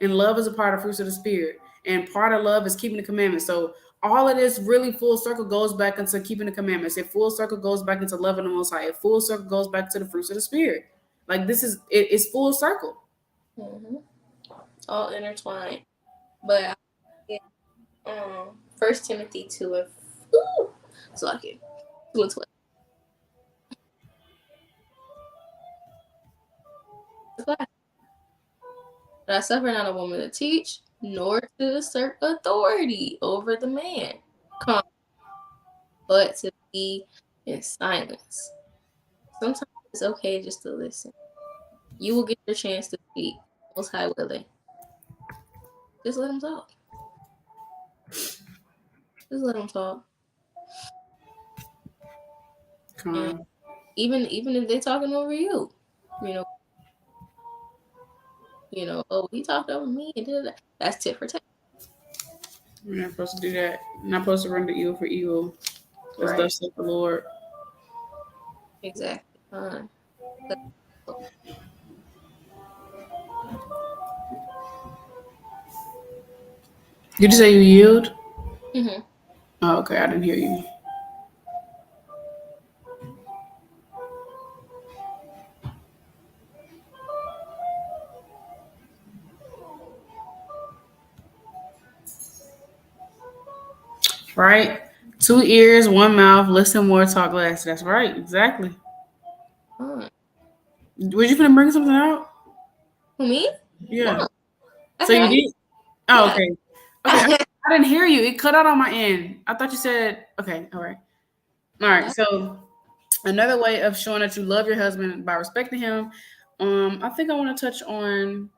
and love is a part of fruits of the spirit, and part of love is keeping the commandments. So all of this really full circle goes back into keeping the commandments. It full circle goes back into loving the Most High. It full circle goes back to the fruits of the spirit. Like it's full circle. Mm-hmm. All intertwined. But I 1 Timothy 2 and so I can 2 and 12. But I suffer not a woman to teach, nor to assert authority over the man, but to be in silence. Sometimes it's okay just to listen. You will get your chance to speak. Most High willing. Just let them talk. Just let them talk. And Con. even if they're talking over you, you know, oh, he talked over me and did that. That's tit for tat. We're not supposed to do that. We're not supposed to render evil for evil. That's Right. thus saith the Lord. Exactly. Did you say you yield? Mm-hmm. Oh, okay. I didn't hear you. Right? Two ears, one mouth. Listen more, talk less. That's right. Exactly. Fine. Was you finna bring something out? Who, me? Yeah. No. I So said you I did? Oh, yeah. okay. Okay. I didn't hear you. It cut out on my end. I thought you said, okay. All right. All right. So another way of showing that you love your husband by respecting him. I think I want to touch on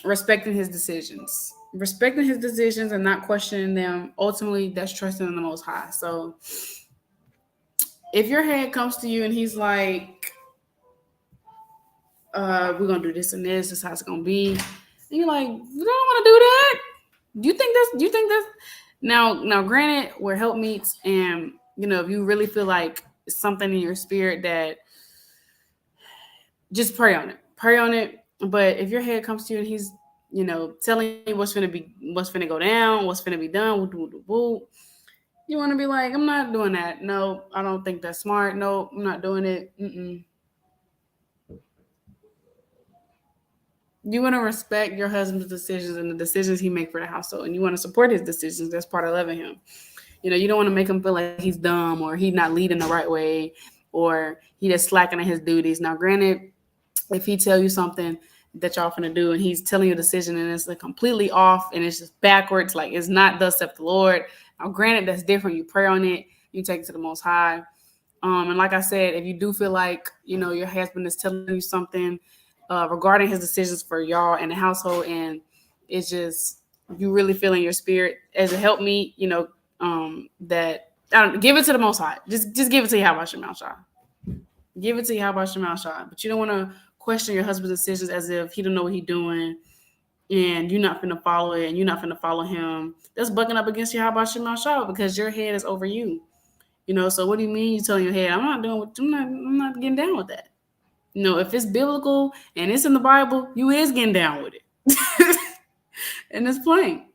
respecting his decisions. Respecting his decisions and not questioning them. Ultimately, that's trusting in the Most High. So if your head comes to you and he's like, we're gonna do this and this is how it's gonna be, and you're like, you don't want to do that. Do you think that's now granted where help meets, and if you really feel like something in your spirit, that just pray on it. But if your head comes to you and he's telling you what's gonna go down, what's gonna be done, you want to be like, I'm not doing that. No, I don't think that's smart. No, I'm not doing it. You want to respect your husband's decisions and the decisions he make for the household, and you want to support his decisions. That's part of loving him. You don't want to make him feel like he's dumb or he's not leading the right way or he just slacking in his duties. Now, granted, if he tell you something that y'all finna do and he's telling you a decision and it's like completely off and it's just backwards, like it's not thus saith the Lord. Now, granted, that's different. You pray on it. You take it to the Most High. And like I said, if you do feel like your husband is telling you something regarding his decisions for y'all and the household, and it's just you really feel in your spirit as a help me, that I don't give it to the Most High. Just give it to Yahawah Bahasham Yahawashi. Give it to Yahawah Bahasham Yahawashi. But you don't want to question your husband's decisions as if he don't know what he's doing and you're not finna follow it and you're not finna follow him. That's bucking up against Yahawah Bahasham Yahawashi because your head is over you. So what do you mean you telling your head, I'm not getting down with that. If it's biblical and it's in the Bible, you is getting down with it. And it's plain.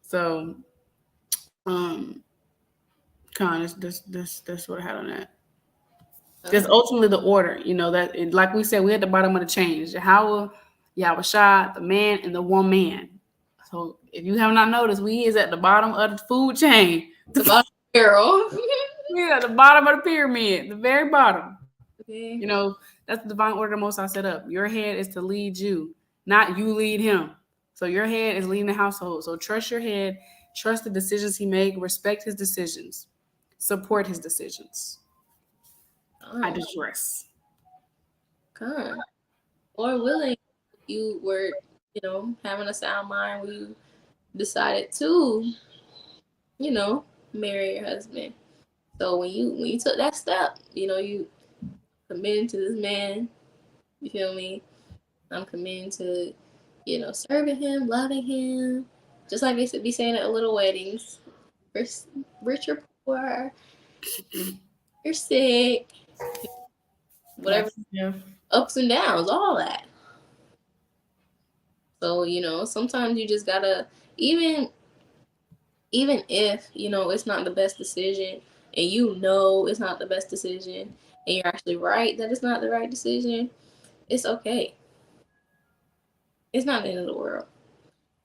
So, kind of that's what I had on that. That's ultimately the order, that like we said, we're at the bottom of the chain. Yahawah, Yahawashi, the man, and the woman. So if you have not noticed, we is at the bottom of the food chain. The bottom barrel. We're at the bottom of the pyramid, the very bottom. Okay. That's the divine order the Most High set up. Your head is to lead you, not you lead him. So your head is leading the household. So trust your head, trust the decisions he make, respect his decisions, support his decisions. I just rest. Con. Or willing, you were, having a sound mind where you decided to, marry your husband. So when you took that step, you committed to this man. You feel me? I'm committed to, serving him, loving him. Just like they should be saying at little weddings. Rich or poor, you're sick, whatever, Yeah. ups and downs, all that. So, sometimes you just gotta, even if, it's not the best decision and it's not the best decision and you're actually right that it's not the right decision, it's okay. It's not the end of the world.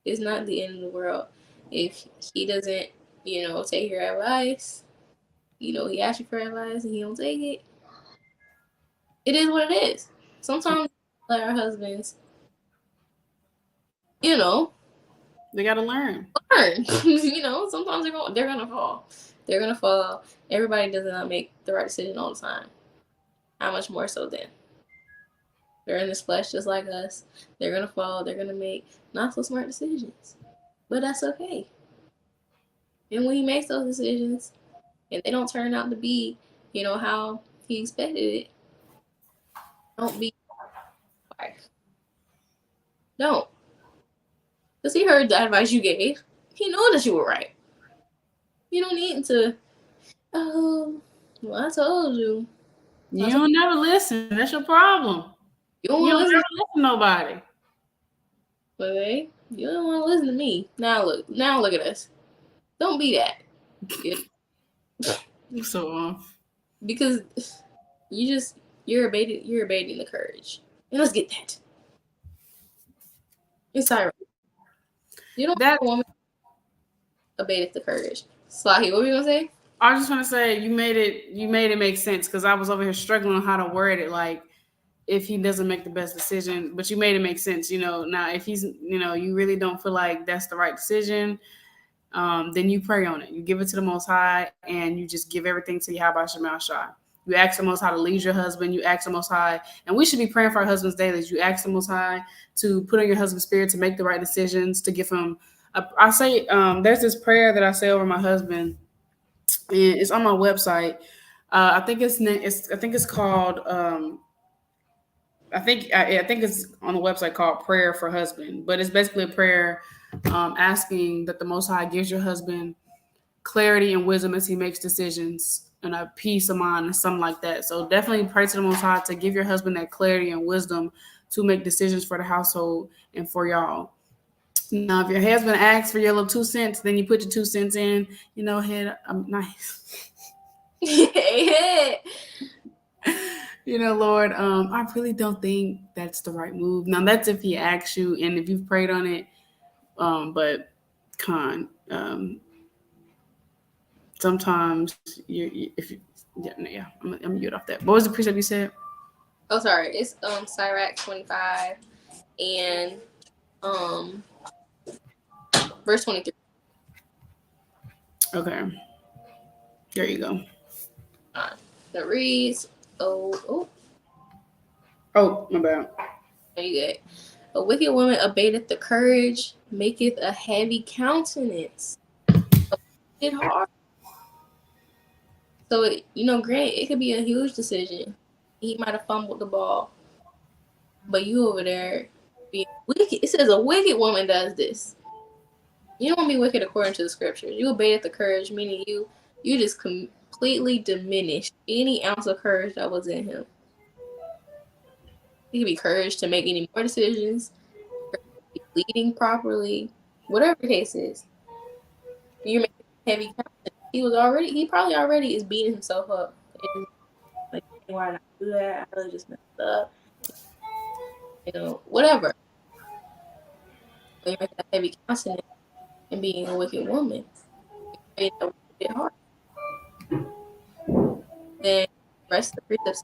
It's not the end of the world. If he doesn't, take your advice, he asks you for advice and he don't take it, it is what it is. Sometimes let our husbands, you know, They gotta learn. learn. Sometimes they're gonna fall. They're gonna fall. Everybody does not make the right decision all the time. How much more so then? They're in this flesh just like us. They're gonna fall. They're gonna make not so smart decisions, but that's okay. And when he makes those decisions, and they don't turn out to be, how he expected it, don't be like, don't, because he heard the advice you gave. He know that you were right. You don't need to. Oh, well, I told you. You don't never listen. That's your problem. You don't You want don't to listen. never listen to nobody. Okay, you don't want to listen to me. Now look at us. Don't be that. You're so off. Because you're abating the courage. And let's get that. It's ironic. You don't That want a woman abated the courage. Slahi, what were you gonna say? I just want to say you made it make sense because I was over here struggling on how to word it like if he doesn't make the best decision, but you made it make sense. Now if he's you really don't feel like that's the right decision, then you pray on it. You give it to the Most High, and you just give everything to Yahawah Bahasham Yahawashi. You ask the Most High to lead your husband. You ask the Most High, and we should be praying for our husbands daily. You ask the Most High to put on your husband's spirit to make the right decisions, to give him. I say there's this prayer that I say over my husband, and it's on my website. I think it's called. I think it's on the website called Prayer for Husband, but it's basically a prayer asking that the Most High gives your husband clarity and wisdom as he makes decisions and a peace of mind and something like that. So definitely pray to the Most High to give your husband that clarity and wisdom to make decisions for the household and for y'all. Now, if your husband asks for your little 2 cents, then you put your 2 cents in. Head, I'm nice. Lord, I really don't think that's the right move. Now, that's if he asks you and if you've prayed on it. But sometimes if you, yeah, I'm mute off that. What was the precept you said? Oh, sorry. It's Sirach 25 and verse 23. Okay, there you go. It reads, Oh, my bad. very good. A wicked woman abateth the courage, maketh a heavy countenance. It hard. So, granted, it could be a huge decision. He might have fumbled the ball, but you over there being wicked. It says a wicked woman does this. You don't be wicked according to the scriptures. You abated the courage, meaning you just completely diminished any ounce of courage that was in him. It could be courage to make any more decisions, leading properly, whatever the case is. You're making heavy content. He probably already is beating himself up. And like, why did I do that? I really just messed up. Whatever. But you're making a heavy consonant and being a wicked woman. You're making it hard. Then the rest of the precepts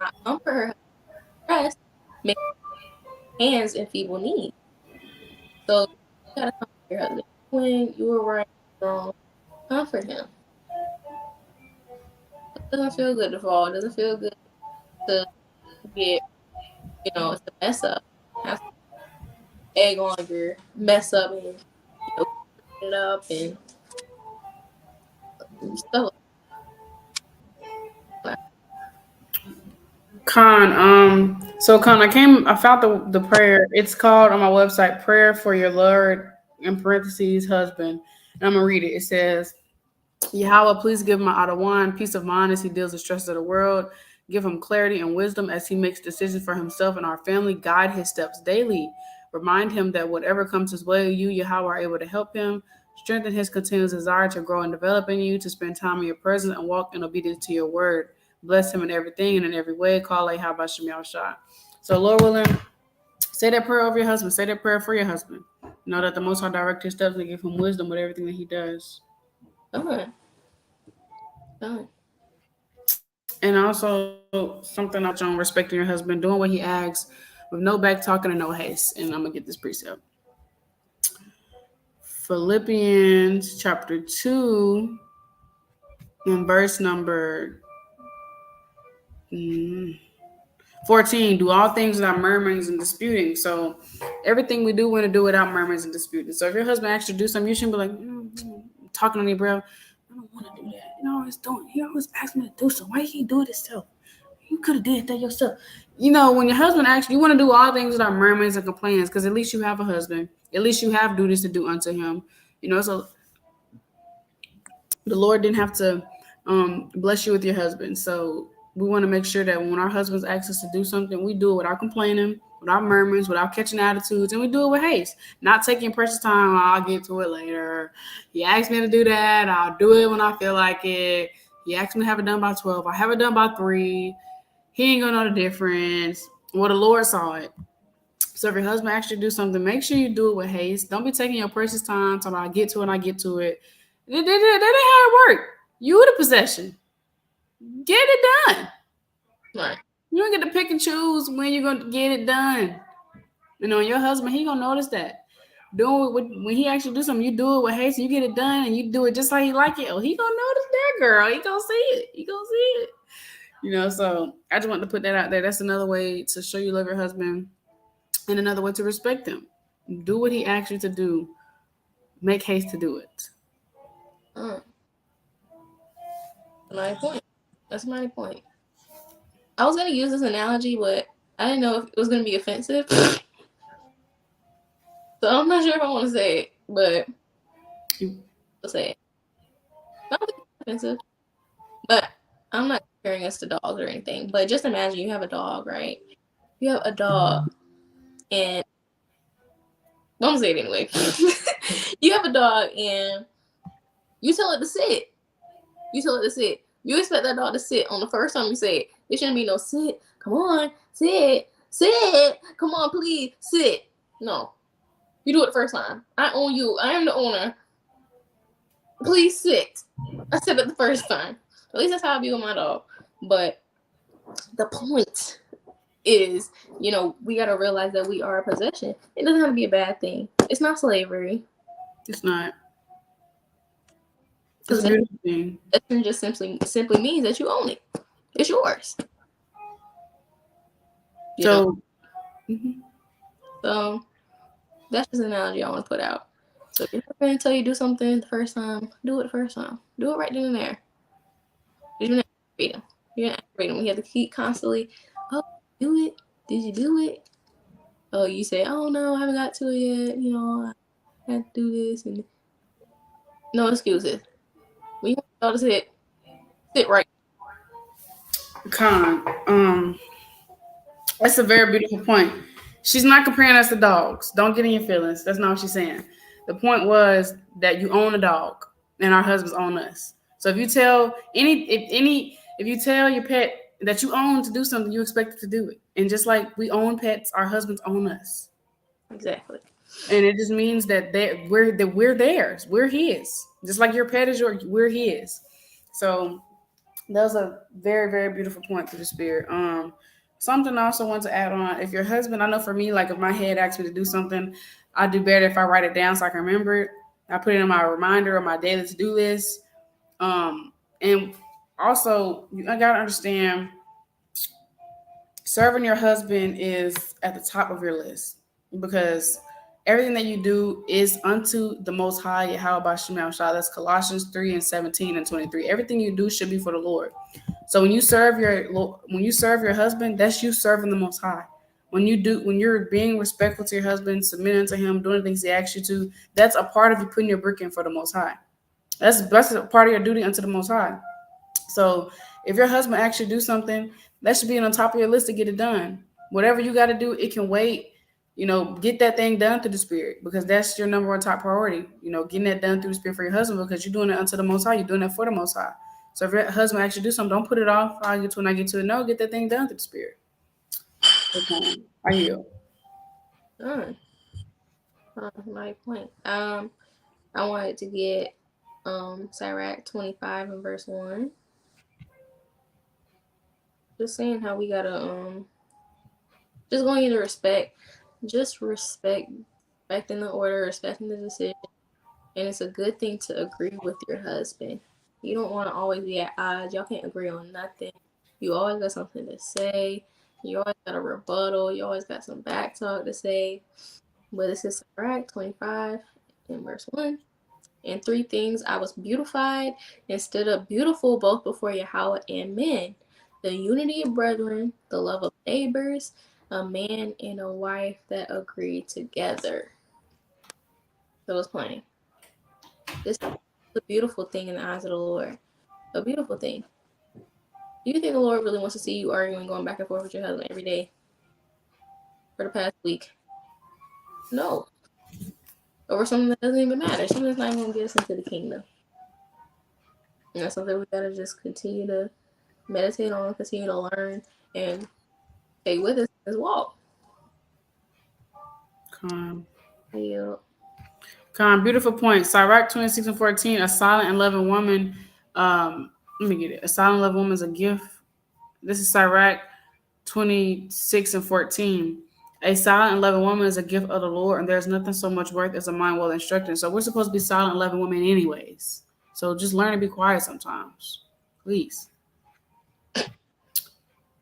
not comfort her rest, make hands and feeble knees. So you gotta comfort your husband. When you were right or wrong, comfort him. It doesn't feel good to fall. It doesn't feel good to get, it's a mess up. Have egg on your mess up and it up and stuff like I found the prayer. It's called on my website, Prayer for Your Lord, in parentheses, husband. And I'm going to read it. It says, Yahawah, please give my Adawan peace of mind as he deals with stress of the world. Give him clarity and wisdom as he makes decisions for himself and our family. Guide his steps daily. Remind him that whatever comes his way, you, Yahawah, are able to help him. Strengthen his continuous desire to grow and develop in you, to spend time in your presence and walk in obedience to your word. Bless him in everything and in every way. Call Yahawah Bahasham Yahawashi. So, Lord willing, say that prayer over your husband. Say that prayer for your husband. Know that the Most High direct his steps and give him wisdom with everything that he does. that. Done. And And also something I'll touch on respecting your husband, doing what he asks with no back talking and no haste. And I'm gonna get this precept. Philippians chapter 2 and verse number 14. Do all things without murmurings and disputing. So everything we do, want to do without murmurings and disputing. So if your husband asks you to do something, you shouldn't be like, talking on your breath. I don't want to do that. He always asks me to do something. Why he do it himself? You could have did that yourself. When your husband asks you want to do all things without murmurings and complaints, because at least you have a husband. At least you have duties to do unto him. So the Lord didn't have to bless you with your husband. So we want to make sure that when our husbands ask us to do something, we do it without complaining, without murmurs, without catching attitudes, and we do it with haste, not taking precious time. I'll get to it later. He asked me to do that. I'll do it when I feel like it. He asked me to have it done by 12. I have it done by 3. He ain't gonna know the difference. Well, the Lord saw it. So if your husband actually do something, make sure you do it with haste. Don't be taking your precious time talking about I get to it and I get to it. That ain't how it work. You the possession. Get it done. Right. You don't get to pick and choose when you're gonna get it done. Your husband, he gonna notice that. When he actually do something, you do it with haste, you get it done, and you do it just like he like it. Oh, he gonna notice that, girl. He gonna see it. He gonna see it. So I just want to put that out there. That's another way to show you love your husband, and another way to respect him. Do what he asks you to do. Make haste to do it. Mm. My point. That's my point. I was gonna use this analogy, but I didn't know if it was gonna be offensive. So I'm not sure if I want to say it, but I'll say it. I don't think it's offensive, but I'm not comparing us to dogs or anything. But just imagine you have a dog, right? You have a dog, and I'm gonna say it anyway. You have a dog, and you tell it to sit. You tell it to sit. You expect that dog to sit on the first time you say it. There shouldn't be no sit. Come on, sit, sit. Come on, please, sit. No, you do it the first time. I own you. I am the owner. Please sit. I said it the first time. At least that's how I view my dog. But the point is, we got to realize that we are a possession. It doesn't have to be a bad thing. It's not slavery. It's not. It's a beautiful thing. Possession just simply means that you own it. It's yours. So that's just an analogy I want to put out. So if you're going to tell you do something the first time, do it the first time. Do it right then and there. You're going to aggravate them. You're going to aggravate them. You have to keep constantly, oh, do it. Did you do it? Oh, you say, oh, no, I haven't got to it yet. I had to do this. And no excuses. When you want to sit right. That's a very beautiful point. She's not comparing us to dogs. Don't get in your feelings. That's not what she's saying. The point was that you own a dog and our husbands own us. So if you tell if you tell your pet that you own to do something, you expect it to do it. And just like we own pets, our husbands own us. Exactly. And it just means that we're theirs. We're his. Just like your pet is we're his. So that was a very, very beautiful point to the spirit. Something I also want to add on. If your husband, I know for me, like if my head asks me to do something, I do better if I write it down so I can remember it. I put it in my reminder or my daily to-do list. And also, I gotta understand, serving your husband is at the top of your list because everything that you do is unto the Most High, Yahawah Bahasham Yahawashi. That's Colossians 3 and 17 and 23. Everything you do should be for the Lord. So when you serve your husband, that's you serving the Most High. When you're being respectful to your husband, submitting to him, doing the things he asks you to, that's a part of you putting your brick in for the Most High. That's a part of your duty unto the Most High. So if your husband actually do something, that should be on top of your list to get it done. Whatever you got to do, it can wait. Get that thing done through the spirit because that's your number one top priority. Getting that done through the spirit for your husband because you're doing it unto the Most High. You're doing it for the Most High. So if your husband actually do something, don't put it off. I'll get to it when I get to it. No, get that thing done through the spirit. Okay. Are you? My point. I wanted to get Sirach 25 and verse 1. just saying how we gotta just going into respect, just respecting the order, respecting the decision, and it's a good thing to agree with your husband. You don't want to always be at odds. Y'all can't agree on nothing. You always got something to say. You always got a rebuttal. You always got some back talk to say. But this is Sirach 25 in verse 1. And 3 things I was beautified and stood up beautiful both before Yahawah and men. The unity of brethren, the love of neighbors, a man and a wife that agree together. So it's plain. This is a beautiful thing in the eyes of the Lord. A beautiful thing. Do you think the Lord really wants to see you arguing, going back and forth with your husband every day for the past week? No. Over something that doesn't even matter. Something that's not even going to get us into the kingdom. And that's something we got to just continue to meditate on, continue to learn, and take with us in this walk. Yeah. Beautiful point. Sirach 26 and 14. A silent and loving woman. Let me get it. A silent and loving woman is a gift. This is Sirach 26 and 14. A silent and loving woman is a gift of the Lord, and there's nothing so much worth as a mind well instructed. So we're supposed to be silent and loving women anyways. So just learn to be quiet sometimes. Please.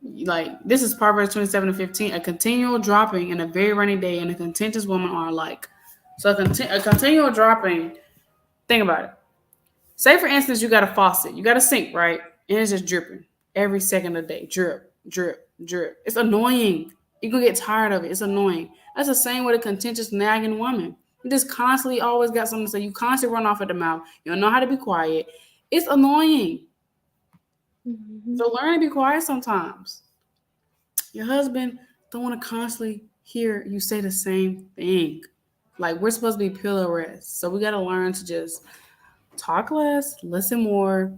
Like this is Proverbs 27 and 15. A continual dropping and a very rainy day and a contentious woman are alike. So a continual dropping, think about it. Say for instance, you got a faucet, you got a sink, right? And it's just dripping every second of the day. Drip, drip, drip. It's annoying. You can get tired of it. It's annoying. That's the same with a contentious, nagging woman. You just constantly always got something to say. You constantly run off at the mouth. You don't know how to be quiet. It's annoying. Mm-hmm. So learn to be quiet sometimes. Your husband don't want to constantly hear you say the same thing. Like we're supposed to be pillow rest. So we got to learn to just talk less, listen more,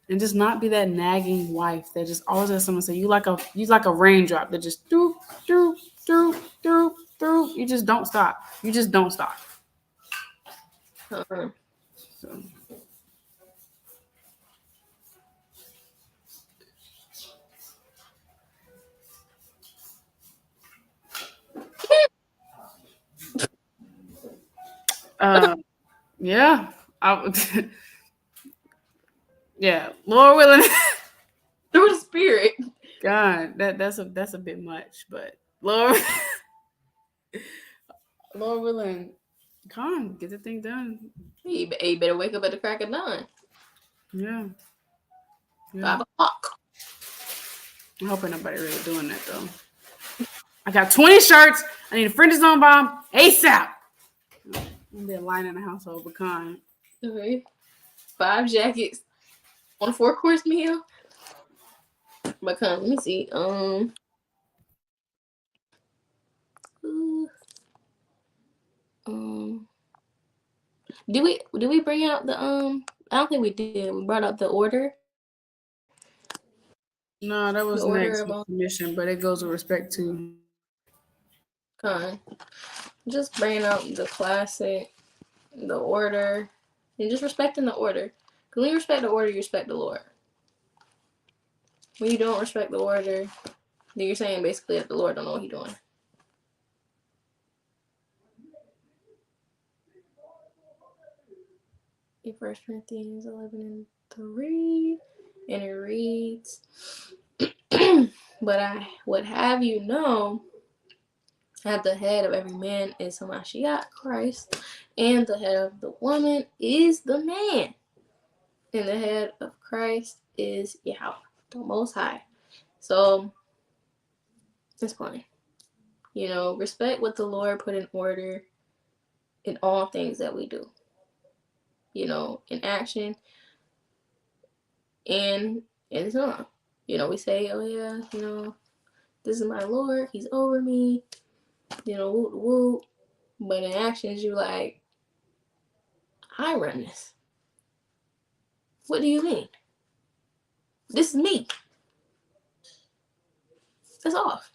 and just not be that nagging wife that just always has someone say you like a raindrop that just do do do do do. You just don't stop. You just don't stop. Uh-huh. So, uh, yeah, I, yeah. Lord willing, Through the spirit. God, that's a bit much, but Lord, Lord willing, come on, get the thing done. You better wake up at the crack of dawn. Yeah, yeah. 5 o'clock. I'm hoping nobody really doing that though. I got 20 shirts. I need a fringes on bomb ASAP. I'm be a line in the household pecan. Okay. 5 jackets on a 4-course meal. But let me see. Um, did we bring out the I don't think we did. We brought up the order. No, that was The order next of with submission, but it goes with respect to. just bringing out the classic, the order, and just respecting the order. Because when you respect the order, you respect the Lord. When you don't respect the order, then you're saying basically that the Lord don't know what He's doing. In 1 Corinthians 11 and 3, and it reads, but I would have you know that the head of every man is Hamashiach, Christ, and the head of the woman is the man, and the head of Christ is Yahawah, the Most High. So, it's funny. Respect what the Lord put in order in all things that we do. In action and in song. We say, oh yeah, this is my Lord, He's over me, whoop whoop. But in actions, you like, I run this. What do you mean? This is me. That's off.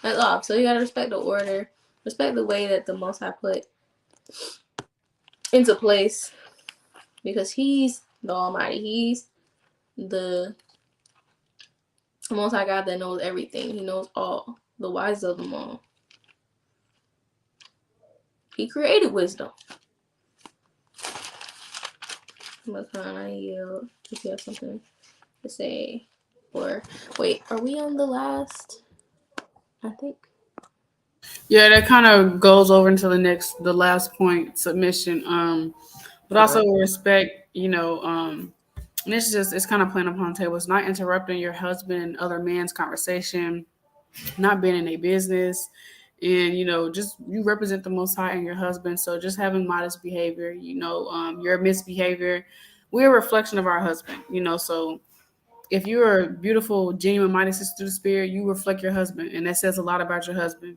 That's off. So you gotta respect the order, respect the way that the Most High put into place, because He's the Almighty. He's the The Most High God that knows everything. He knows all. The wise of them all. He created wisdom. Makan, I yield. If you have something to say. Or, wait, are we on the last? I think. Yeah, that kind of goes over into the last point, submission. But also respect, and it's kind of playing upon the table. It's not interrupting your husband and other men's conversation, not being in a business, and just you represent the Most High and your husband. So just having modest behavior, your misbehavior, we're a reflection of our husband. So if you're a beautiful, genuine, mighty sister of the spirit, you reflect your husband, and that says a lot about your husband.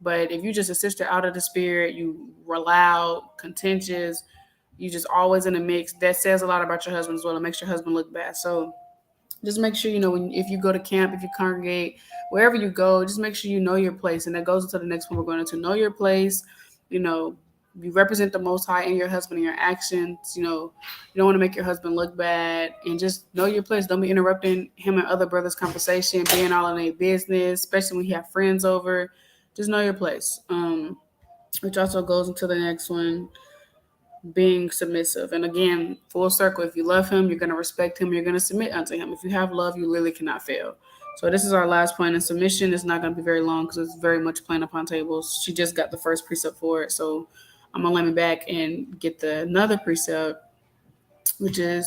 But if you just a sister out of the spirit, you were loud, contentious, you just always in the mix, that says a lot about your husband as well. It makes your husband look bad. So just make sure if you go to camp, if you congregate, wherever you go, just make sure you know your place. And that goes into the next one we're going to know your place. You know, you represent the Most High in your husband and your actions. You don't want to make your husband look bad, and just know your place. Don't be interrupting him and other brothers' conversation, being all in their business, especially when you have friends over. Just know your place. Which also goes into the next one, being submissive. And again, full circle, if you love him, you're going to respect him, you're going to submit unto him. If you have love, you literally cannot fail. So this is our last point, and submission is not going to be very long because it's very much playing upon tables. She just got the first precept for it, so I'm going to let me back and get another precept, which is,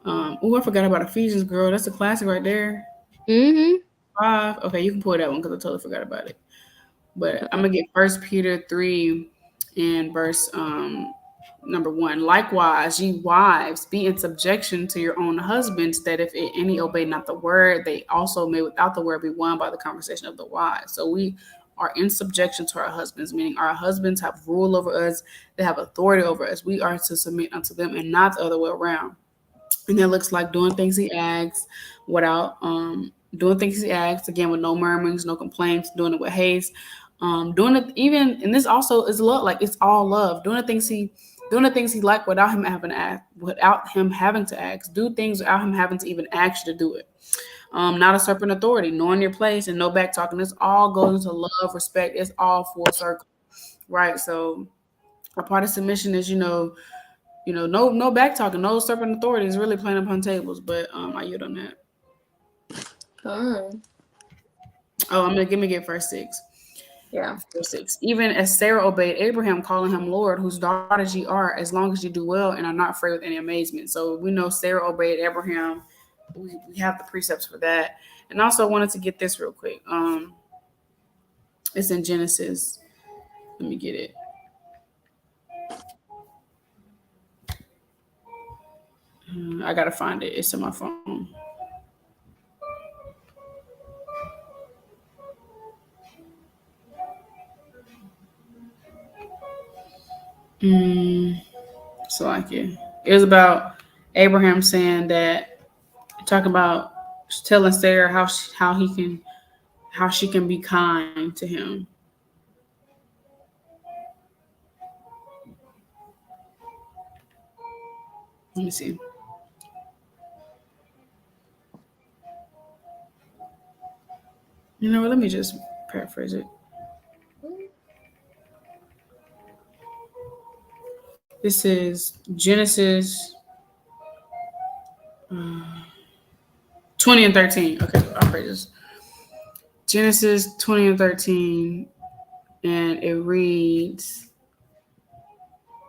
I forgot about Ephesians, girl. That's a classic right there. Mm-hmm. 5. Okay, you can pull that one because I totally forgot about it. But I'm gonna get First Peter 3 and verse number 1. Likewise, ye wives, be in subjection to your own husbands, that if any obey not the word, they also may without the word be won by the conversation of the wise. So we are in subjection to our husbands, meaning our husbands have rule over us, they have authority over us. We are to submit unto them and not the other way around. And it looks like doing things he asks without doing things he asks, again, with no murmurings, no complaints, doing it with haste, doing it even, and this also is love, like it's all love, doing the things he like without him having to ask, without him having to ask, do things without him having to even ask you to do it. Not usurping authority, knowing your place, and no back talking. This all goes into love, respect. It's all full circle, right? So a part of submission is, no back talking, no usurping authority is really playing upon tables. But I yield on that. Fun. Oh, I'm gonna give me get verse 6. Yeah. Verse 6. Even as Sarah obeyed Abraham, calling him Lord, whose daughters ye are, as long as you do well and are not afraid with any amazement. So we know Sarah obeyed Abraham. We have the precepts for that. And also wanted to get this real quick. It's in Genesis. Let me get it. I gotta find it. It's in my phone. Mm, so like it was about Abraham saying that, talking about telling Sarah how she can be kind to him. Let me see. Let me just paraphrase it. This is Genesis 20 and 13. Okay, I'll pray this. Genesis 20 and 13, and it reads,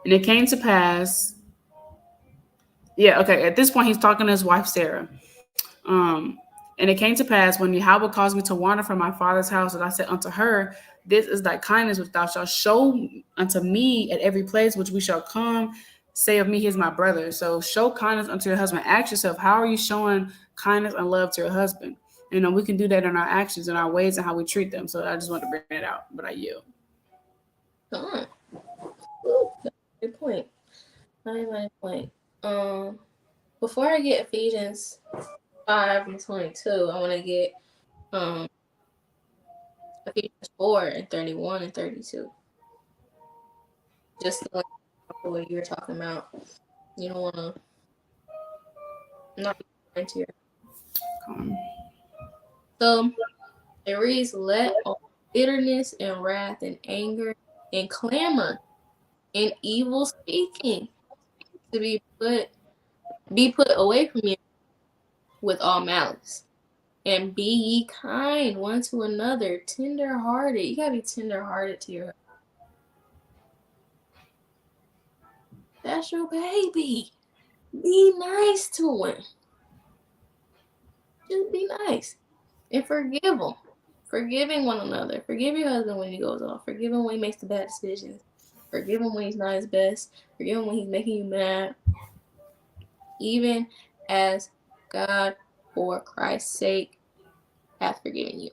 and it came to pass. Yeah, okay. At this point, he's talking to his wife Sarah. Um, and it came to pass when Yahawah caused me to wander from my father's house, that I said unto her, this is thy kindness which thou shalt show unto me at every place which we shall come. Say of me, he is my brother. So show kindness unto your husband. Ask yourself, how are you showing kindness and love to your husband? We can do that in our actions and our ways and how we treat them. So I just want to bring it out, but I yield. Fun. Ooh, that's a good point. My point. Before I get Ephesians 5 and 22, I want to get Ephesians 4 and 31 and 32. Just the way you were talking about. You don't want to not be into your. Um, So it reads, let all bitterness and wrath and anger and clamor and evil speaking to be put away from you with all malice. And be ye kind one to another, tender hearted. You gotta be tender hearted to your husband. That's your baby. Be nice to him. Just be nice. And forgive them. Forgiving one another. Forgive your husband when he goes off. Forgive him when he makes the bad decisions. Forgive him when he's not his best. Forgive him when he's making you mad. Even as God, for Christ's sake, hath forgiven you.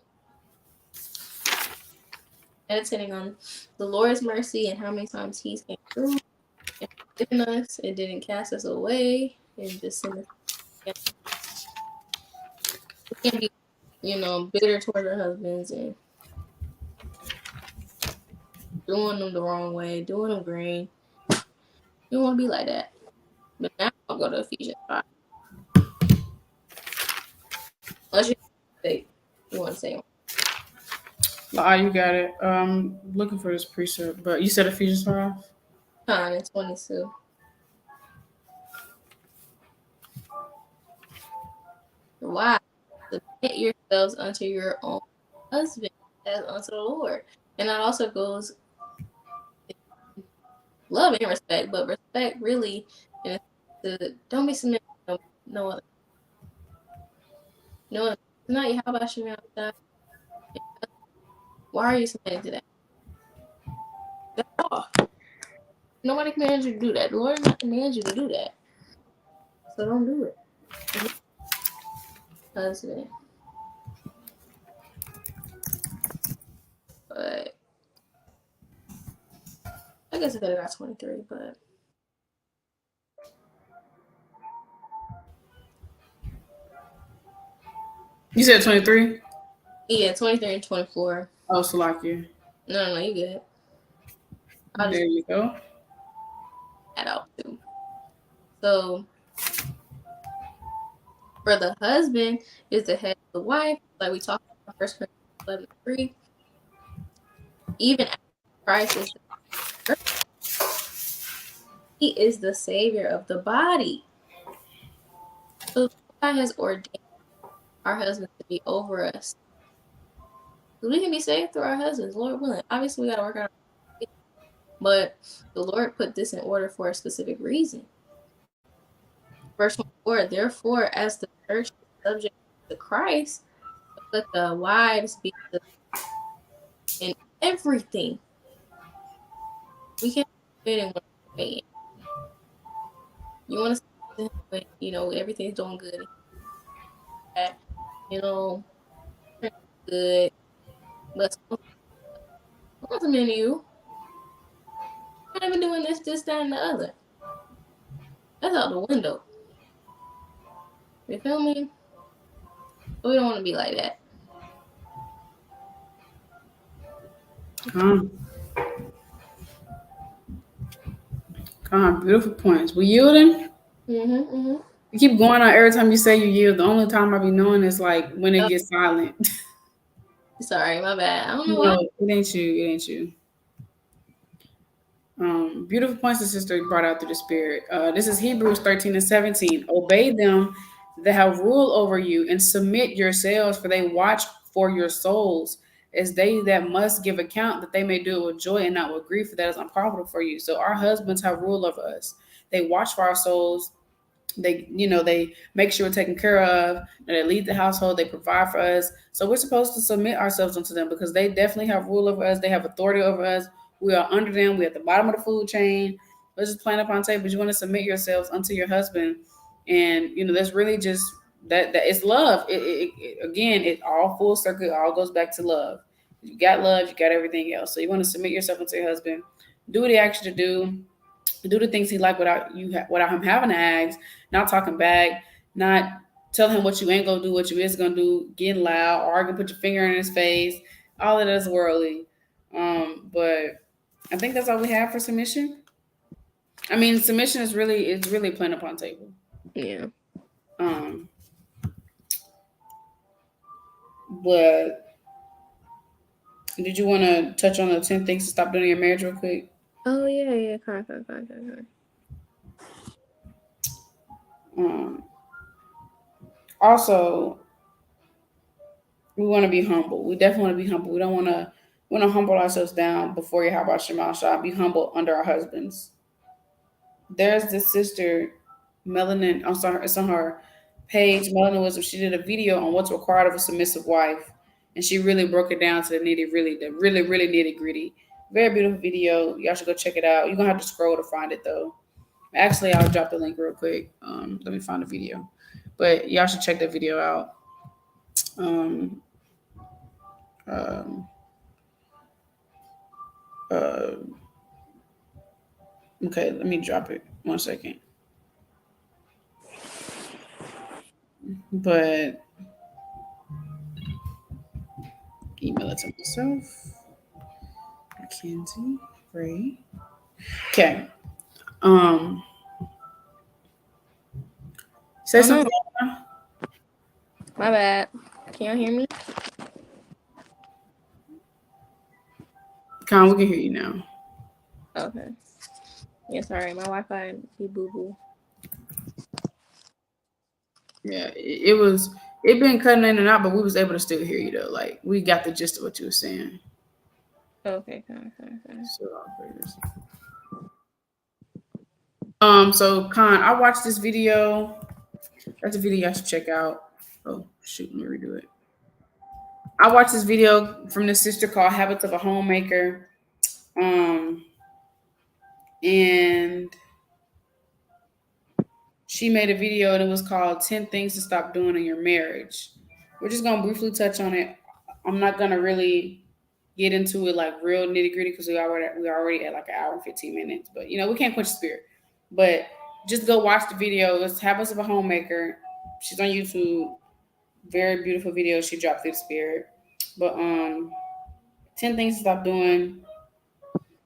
Meditating on the Lord's mercy and how many times He's came through and forgiven us and didn't cast us away and just send us. We can't be, bitter towards our husbands and doing them the wrong way, doing them green. You don't want to be like that. But now I'll go to Ephesians 5. Unless you want to say You got it. Looking for this precept, but you said Ephesians 5. John and 22. Why? Submit yourselves unto your own husband as unto the Lord. And that also goes love and respect, but respect really don't be submitted to no other. No, it's not Yahawah Bahasham Yahawashi. Why are you submitting to that? That's all. Nobody commands you to do that. The Lord does not command you to do that. So don't do it. Husband. But I guess I could have got 23, but You said 23. yeah, 23 and 24. Oh, Salakia. No, you good. I'll just There you go. add out too. So for the husband is the head of the wife, like we talked about 1 Corinthians 11:3. Even after Christ is the He is the savior of the body. So God has ordained our husbands to be over us. So we can be saved through our husbands, Lord willing. Obviously, we got to work out. But the Lord put this in order for a specific reason. Verse 24, therefore, as the church is subject to Christ, let the wives be in everything. We can't do it in one way. You want to say, everything's doing good. Good. But something in you, you're not even doing this, that, and the other. That's out the window. You feel me? We don't want to be like that. Come on, beautiful points. We yielding? You keep going on every time you say you yield. The only time I be knowing is like when it gets silent. Sorry, my bad. I don't know No, why. it ain't you. It ain't you. Beautiful points the sister brought out through the spirit. This is Hebrews 13 and 17. Obey them that have rule over you and submit yourselves, for they watch for your souls as they that must give account, that they may do it with joy and not with grief, for that is unprofitable for you. So our husbands have rule over us. They watch for our souls. They make sure we're taken care of. They lead the household. They provide for us. So we're supposed to submit ourselves unto them because they definitely have rule over us. They have authority over us. We are under them. We're at the bottom of the food chain. Let's just plan upon tables. You want to submit yourselves unto your husband, and that's really just that it's love. Again, it all full circle. It all goes back to love. You got love. You got everything else. So you want to submit yourself unto your husband. Do what he asks you to do the things he like without him having to ask, not talking back, not tell him what you ain't gonna do, what you is gonna do, getting loud, arguing, put your finger in his face. All of that's worldly. But I think that's all we have for submission. I mean, submission is really plain upon table. Yeah. Um, But did you want to touch on the 10 things to stop doing in your marriage real quick? Oh yeah, yeah, kind. Um, Also, we want to be humble. We definitely want to be humble. We don't want to humble ourselves down before Yahawah Bahasham Yahawashi. Be humble under our husbands. There's this sister, Melanin. I'm sorry, it's on her page, Melanin Wisdom. She did a video on what's required of a submissive wife, and she really broke it down to the really nitty gritty. Very beautiful video. Y'all should go check it out. You're gonna have to scroll to find it though. Actually, I'll drop the link real quick. Let me find the video, but y'all should check that video out. Um, um, uh, okay, let me drop it. 1 second. But email it to myself. Mackenzie Ray. Okay. Um, say Oh no, something. my bad. Can y'all hear me? Con, we can hear you now. Okay. Yeah, sorry, my Wi-Fi be boo boo. Yeah, it was. It been cutting in and out, but we was able to still hear you though. Like we got the gist of what you were saying. Okay, kind. So, so Con, I watched this video. That's a video I should check out. Oh shoot, let me redo it. I watched this video from this sister called Habits of a Homemaker. Um, and she made a video and it was called 10 Things to Stop Doing in Your Marriage. We're just gonna briefly touch on it. I'm not gonna really get into it like real nitty gritty because we already at like an hour and 15 minutes. But we can't quench the spirit. But just go watch the video. It's Habits of a Homemaker. She's on YouTube. Very beautiful video she dropped through the spirit. But 10 things to stop doing.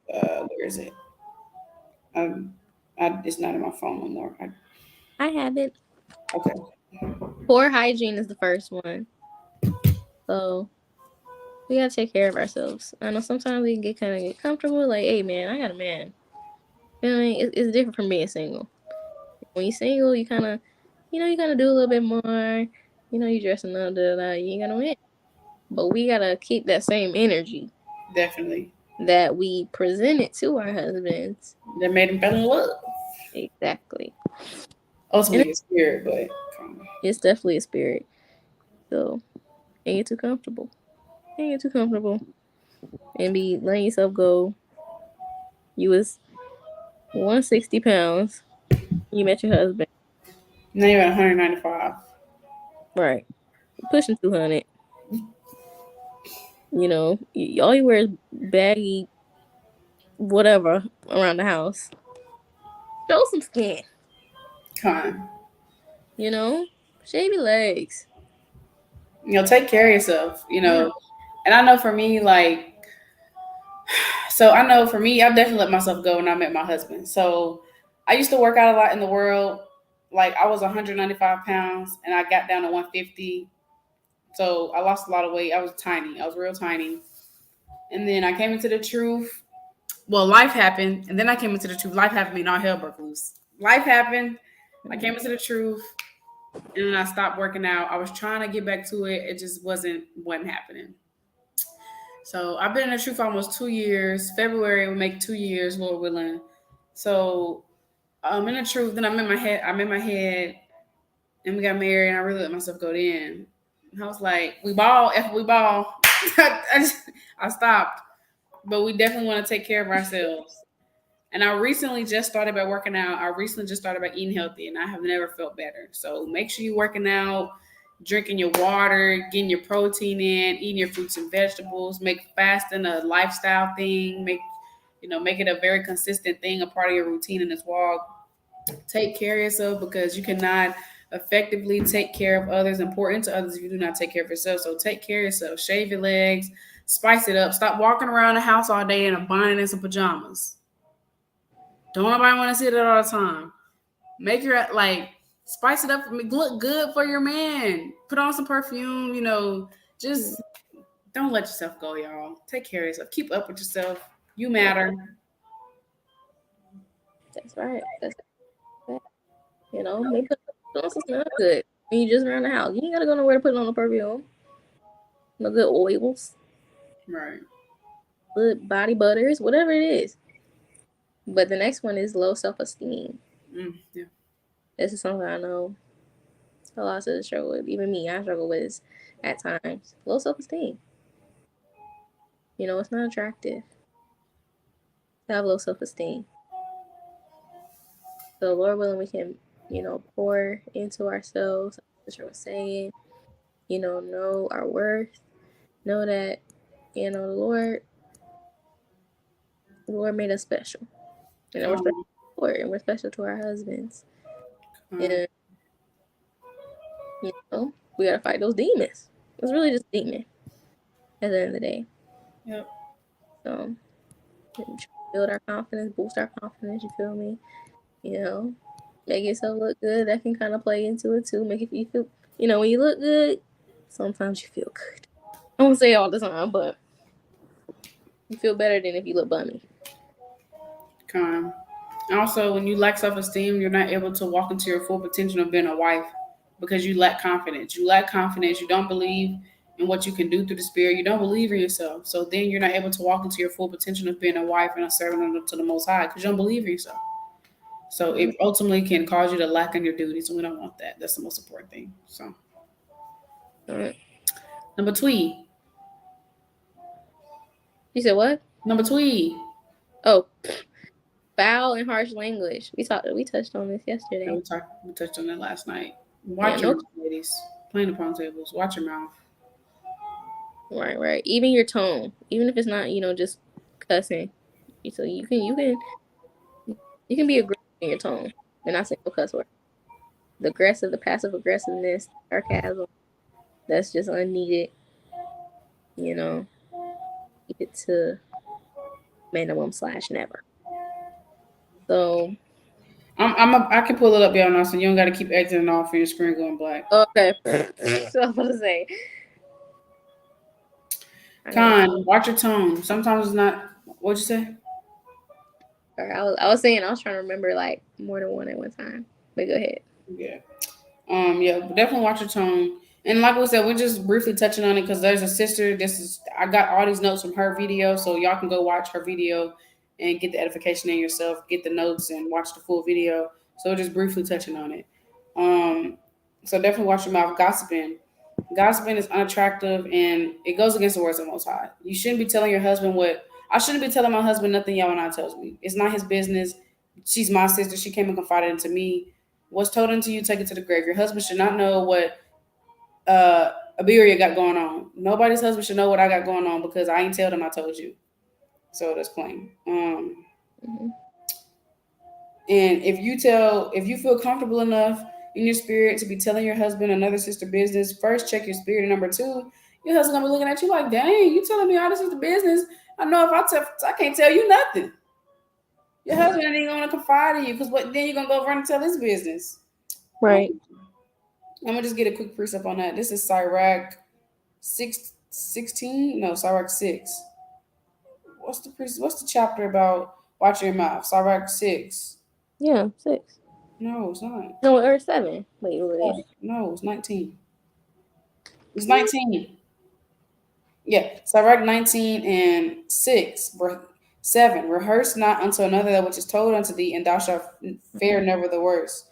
Where is it? Um, it's not in my phone no more. I have it. Okay. Poor hygiene is the first one. So we gotta take care of ourselves. I know sometimes we can get comfortable. Like, hey man, I got a man. You know what I mean? It's different from being single. When you're single, you kind of do a little bit more. You dressing up, you ain't gonna win. But we gotta keep that same energy Definitely. that we presented to our husbands. That made him fall in love. Exactly. And Ultimately, a spirit, but it's definitely a spirit. So ain't get too comfortable. Ain't get too comfortable. And be letting yourself go. You was 160 pounds. You met your husband. now you're at 195. Right. Pushing 200. All you wear is baggy whatever around the house. Show some skin. Con. You know? Shave your legs. Take care of yourself. Yeah. And I know for me, I know for me, I definitely let myself go when I met my husband. So I used to work out a lot in the world. Like I was 195 pounds and I got down to 150. So I lost a lot of weight. I was tiny. I was real tiny. And then I came into the truth. Well, life happened, and then I came into the truth. Life happened, and all hell broke loose. Life happened. I came into the truth, and then I stopped working out. I was trying to get back to it. It just wasn't happening. So I've been in the truth almost 2 years. February will make 2 years, Lord willing. So I'm in the truth. Then I'm in my head, and we got married, and I really let myself go in. And I was like, we ball, if we ball. I stopped. But we definitely want to take care of ourselves. And I recently just started by working out. I recently just started by eating healthy, and I have never felt better. So make sure you're working out, drinking your water, getting your protein in, eating your fruits and vegetables. Make fasting a lifestyle thing. Make it a very consistent thing, a part of your routine in this walk. Take care of yourself because you cannot effectively take care of others and pour into others if you do not take care of yourself. So take care of yourself. Shave your legs, spice it up. Stop walking around the house all day in a bonnet and some pajamas. Don't nobody want to see that all the time. Make your spice it up. Look good for your man. Put on some perfume. Just don't let yourself go, y'all. Take care of yourself. Keep up with yourself. You matter. That's right. That's that. You know, maybe put on some smell good. When you just around the house, you ain't gotta go nowhere to put on a perfume. No good oils, Right. good body butters, whatever it is. But the next one is low self esteem. Yeah. This is something I know a lot of sisters struggle with. Even me, I struggle with this at times. Low self esteem. You know, it's not attractive to have low self esteem. So, Lord willing, we can, pour into ourselves. As sister was saying, know our worth, know that, the Lord made us special. We're special Come, to the Lord, and we're special to our husbands. come. And, we got to fight those demons. It's really just a demon at the end of the day. Yep. So, build our confidence, boost our confidence, you feel me? Make yourself look good. That can kind of play into it too. Make it you feel, when you look good, sometimes you feel good. I won't say it all the time, but you feel better than if you look bummy. Come. Also, when you lack self esteem, you're not able to walk into your full potential of being a wife because you lack confidence. You lack confidence. You don't believe in what you can do through the spirit. You don't believe in yourself. So then you're not able to walk into your full potential of being a wife and a servant to the Most High because you don't believe in yourself. So it ultimately can cause you to lack in your duties, and we don't want that. That's the most important thing. So Alright. number two, You said what? number two. Oh, foul and harsh language. We touched on this Yeah, yesterday. we touched on that last night. Yeah, Watch your no. mouth, ladies. Playing upon tables. Watch your mouth. Right, right. Even your tone, even if it's not, just cussing. So you can be aggressive in your tone, and not say no cuss word. The passive aggressiveness, sarcasm, that's just unneeded. You know, keep it to minimum/never. So I can pull it up, y'all now, so you don't got to keep exiting off and your screen going black. okay. So I was gonna say, I gotta. Con, watch your tone. Sometimes it's not. What'd you say? Or I was saying I was trying to remember like more than one at one time. But go ahead. Yeah. Yeah, definitely watch your tone. And like we said, we're just briefly touching on it because there's a sister. I got all these notes from her video, so y'all can go watch her video and get the edification in yourself, get the notes and watch the full video. So we're just briefly touching on it. Um, so definitely watch your mouth. Gossiping is unattractive and it goes against the words of the Most High. You shouldn't be telling your husband what I shouldn't be telling my husband nothing Yahweh tells me. It's not his business. She's my sister. She came and confided into me. What's told unto you, take it to the grave. Your husband should not know what Abiria got going on. Nobody's husband should know what I got going on because I ain't tell them I told you. So that's plain. Mm-hmm. And if you feel comfortable enough in your spirit to be telling your husband another sister business, first check your spirit. And number two, your husband gonna be looking at you like, dang, you telling me all this is the business. I know if I can't tell you nothing. Your husband ain't gonna confide in you because what then you're gonna go run and tell his business. Right. I'm gonna just get a quick precept on that. This is Sirach 16. No, Sirach 6. What's the chapter about watching your mouth? Sirach 6. Yeah, 6. No, it's not. No, or 7. Wait, what is it? No, it's 19. It's 19. Yeah, Sirach 19 and 6. 7. Rehearse not unto another that which is told unto thee, and thou shalt fear never the worst.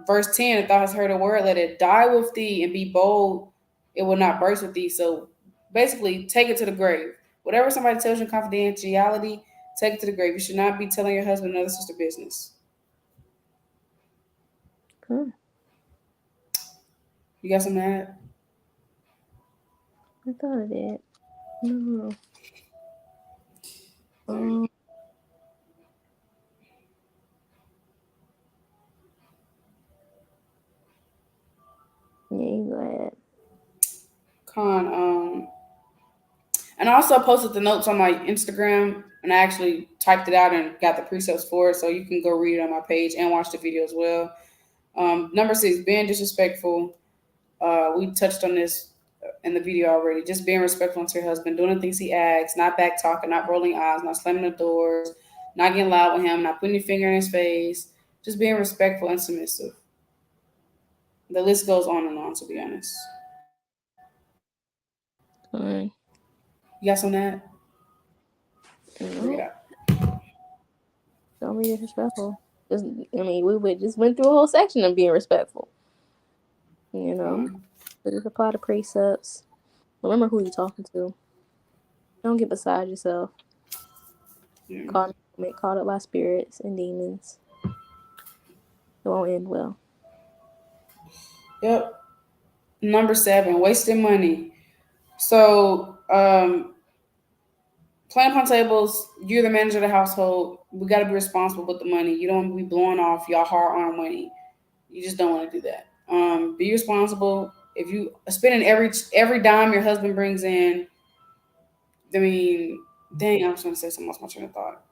Verse 10, if thou hast heard a word, let it die with thee and be bold, it will not burst with thee. So basically, take it to the grave. Whatever somebody tells you in confidentiality, take it to the grave. You should not be telling your husband another sister business. Cool. You got something to add? I thought I did. No. Um, yeah, you go ahead. And I also posted the notes on my Instagram and I actually typed it out and got the precepts for it. So you can go read it on my page and watch the video as well. Number 6, being disrespectful. We touched on this in the video already. Just being respectful to your husband, doing the things he asks, not back talking, not rolling eyes, not slamming the doors, not getting loud with him, not putting your finger in his face. Just being respectful and submissive. The list goes on and on, to be honest. Fine. You got some of that? Bring it No, up. don't be disrespectful. We just went through a whole section of being respectful. But just apply the precepts. Remember who you're talking to. Don't get beside yourself. Yeah. Get caught up by spirits and demons. It won't end well. Yep. Number 7, wasting money. So, playing upon tables, you're the manager of the household. We got to be responsible with the money. You don't want to be blowing off y'all hard-earned money. You just don't want to do that. Be responsible. If you spending every dime your husband brings in, I mean, dang, I was going to say something else. My train of thought.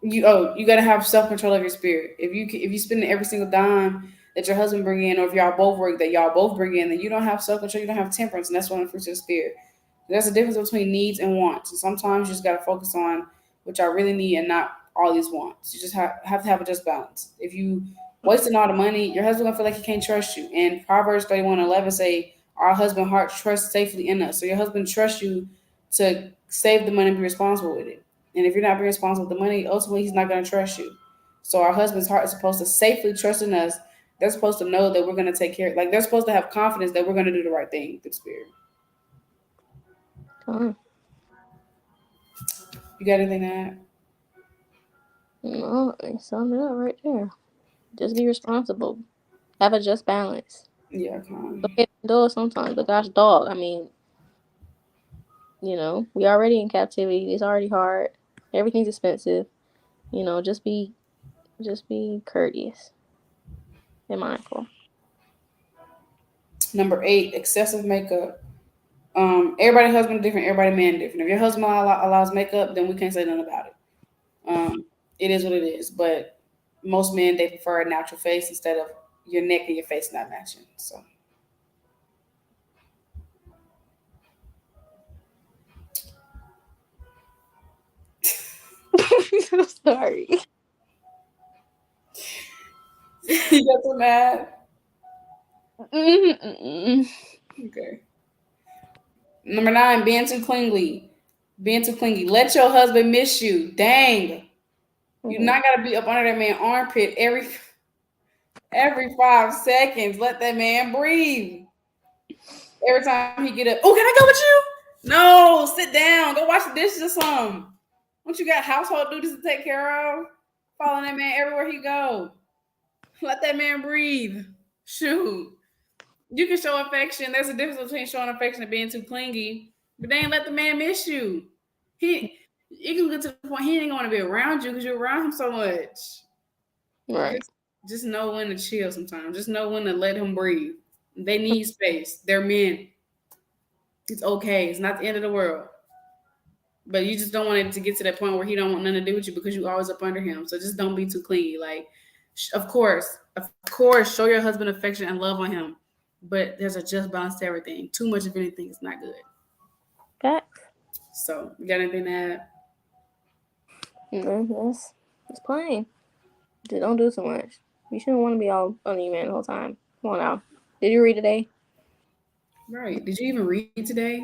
You got to have self control of your spirit. If you spend every single dime that your husband bring in, or if y'all both work that y'all both bring in, then you don't have self control. You don't have temperance, and that's one of the fruits of the spirit. There's a difference between needs and wants. And sometimes you just got to focus on what y'all really need and not all these wants. You just have to have a just balance. If you wasting all the money, your husband gonna feel like he can't trust you. And Proverbs 31:11 say, "Our husband heart trusts safely in us." So your husband trusts you to save the money and be responsible with it. And if you're not being responsible with the money, ultimately he's not going to trust you. So our husband's heart is supposed to safely trust in us. They're supposed to know that we're going to take care. Like they're supposed to have confidence that we're going to do the right thing through spirit. Fine. You got anything to add? No, I summed it up right there. Just be responsible. Have a just balance. Yeah, come Don't get indulged sometimes, but gosh, dog. We already in captivity. It's already hard. Everything's expensive. Just be courteous and mindful. Number 8, excessive makeup. Everybody husband different, everybody man different. If your husband allows makeup, then we can't say nothing about it. It is what it is. But most men they prefer a natural face instead of your neck and your face not matching. So I'm sorry. you got some mad? Mm-mm. Okay. Number 9, being too clingy. Being too clingy. Let your husband miss you. Dang. You Mhm. not gotta be up under that man armpit every 5 seconds. Let that man breathe. Every time he get up, oh, can I go with you? No, sit down. Go wash the dishes or something. Don't you got household duties to take care of? Following that man everywhere he go. Let that man breathe. Shoot. You can show affection. There's a difference between showing affection and being too clingy. But they ain't let the man miss you. He you can get to the point he ain't gonna want to be around you because you're around him so much. Right. Just know when to chill sometimes. Just know when to let him breathe. They need space. They're men. It's okay. It's not the end of the world. But you just don't want it to get to that point where he don't want nothing to do with you because you always up under him. So just don't be too clingy. Like, of course, show your husband affection and love on him. But there's a just balance to everything. Too much of anything is not good. That. So you got anything to add? It's plain. Just don't do too much. You shouldn't want to be all on your man the whole time. Come on now. Did you read today? Right. Did you even read today?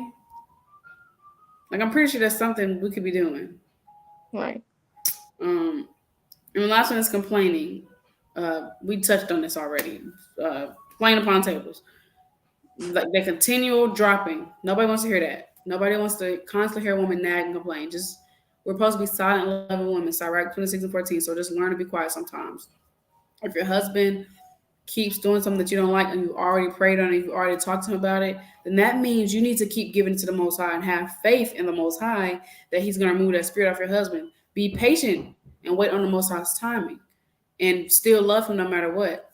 Like I'm pretty sure that's something we could be doing. Right. Um, and the last one is complaining. We touched on this already. Playing upon tables. Like the continual dropping. Nobody wants to hear that. Nobody wants to constantly hear a woman nag and complain. Just we're supposed to be silent and loving women. Sirach 26 and 14. So just learn to be quiet sometimes. If your husband keeps doing something that you don't like and you already prayed on it, you already talked to him about it, then that means you need to keep giving it to the Most High and have faith in the Most High that He's going to remove that spirit off your husband. Be patient and wait on the Most High's timing and still love Him no matter what.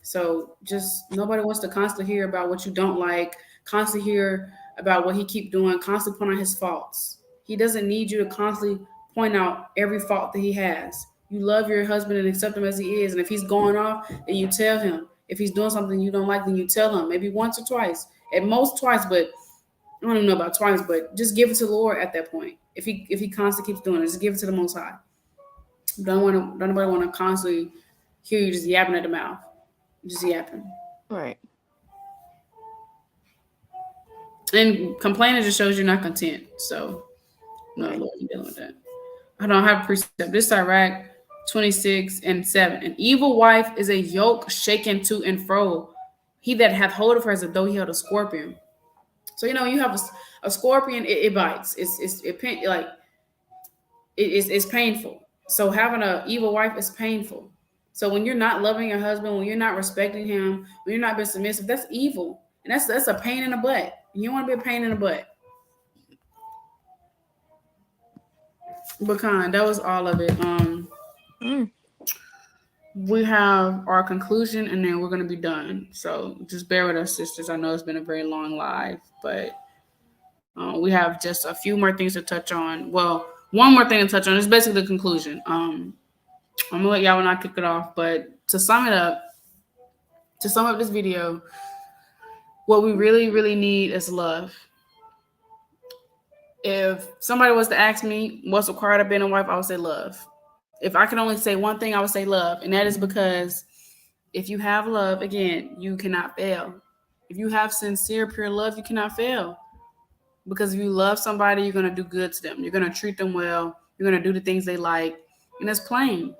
So just nobody wants to constantly hear about what you don't like, constantly hear about what he keep doing, constantly point out his faults. He doesn't need you to constantly point out every fault that he has. You love your husband and accept him as he is. And if he's going off, then you tell him. If he's doing something you don't like, then you tell him. Maybe once or twice. at most twice, but I don't even know about twice, but just give it to the Lord at that point. If he constantly keeps doing it, just give it to the Most High. Don't nobody want to constantly hear you just yapping at the mouth, just yapping. Right. And complaining just shows you're not content. So no, Right. Lord, you dealing with that. I don't have a precept. This is Iraq 26:7. An evil wife is a yoke shaken to and fro. He that hath hold of her as though he held a scorpion. So when you have a scorpion, it bites. Like it's painful. So having an evil wife is painful. So when you're not loving your husband, when you're not respecting him, when you're not being submissive, that's evil, and that's a pain in the butt. You want to be a pain in the butt. But that was all of it. Mm. We have our conclusion, and then we're gonna be done. So just bear with us, sisters. I know it's been a very long live, but we have just a few more things to touch on. Well, one more thing to touch on. It's basically the conclusion. I'm gonna let y'all not kick it off, but to sum up this video, what we really, really need is love. If somebody was to ask me what's required of being a wife, I would say love. If I could only say one thing, I would say love, and that is because if you have love, again, you cannot fail. If you have sincere, pure love, you cannot fail. Because if you love somebody, you're gonna do good to them. You're gonna treat them well. You're gonna do the things they like, and it's plain.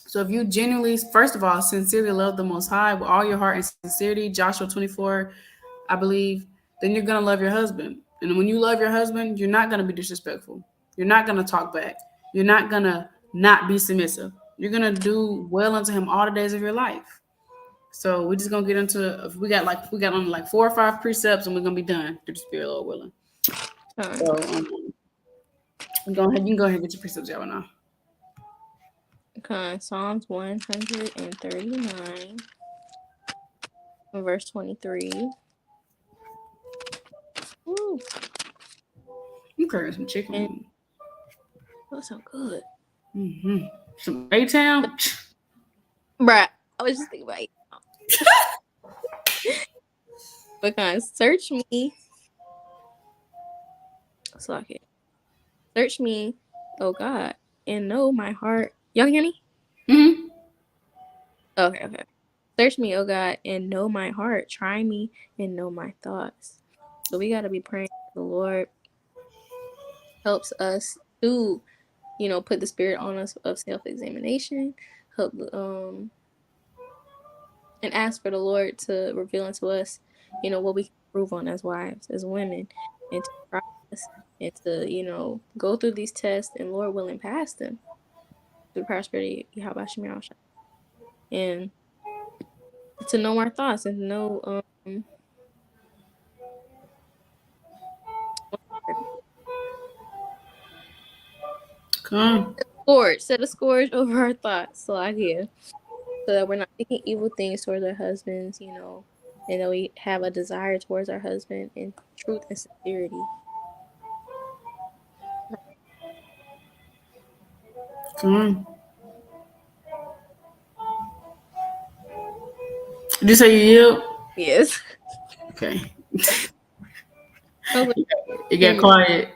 So if you genuinely, first of all, sincerely love the Most High with all your heart and sincerity, Joshua 24, I believe, then you're gonna love your husband. And when you love your husband, you're not gonna be disrespectful. You're not gonna talk back. You're not gonna not be submissive. You're gonna do well unto him all the days of your life. So we're just gonna get into we got only like 4 or 5 precepts, and we're gonna be done through the Spirit, Lord willing. So go ahead. You can go ahead and get your precepts, y'all now. Okay. Psalms 139, verse 23. Woo. I'm craving some And chicken. that sounds good. Mm-hmm. Some A-Town. Bruh, I was just thinking about it. Because search me. So I can search me, oh God, and know my heart. Y'all can hear me? Mm-hmm. Okay, okay. Search me, oh God, and know my heart. Try me and know my thoughts. So we gotta be praying the Lord helps us to, put the spirit on us of self-examination. Help and ask for the Lord to reveal unto us, what we can improve on as wives, as women, and to try us and to, go through these tests and Lord willing pass them through prosperity, Yahawah Bahasham Yahawashi. And to know our thoughts and to know Come. set a scourge over our thoughts, so I hear, so that we're not thinking evil things towards our husbands, and that we have a desire towards our husband in truth and sincerity. Come. Did you say you yield? Yes. Okay. I was like, It got hmm, quiet.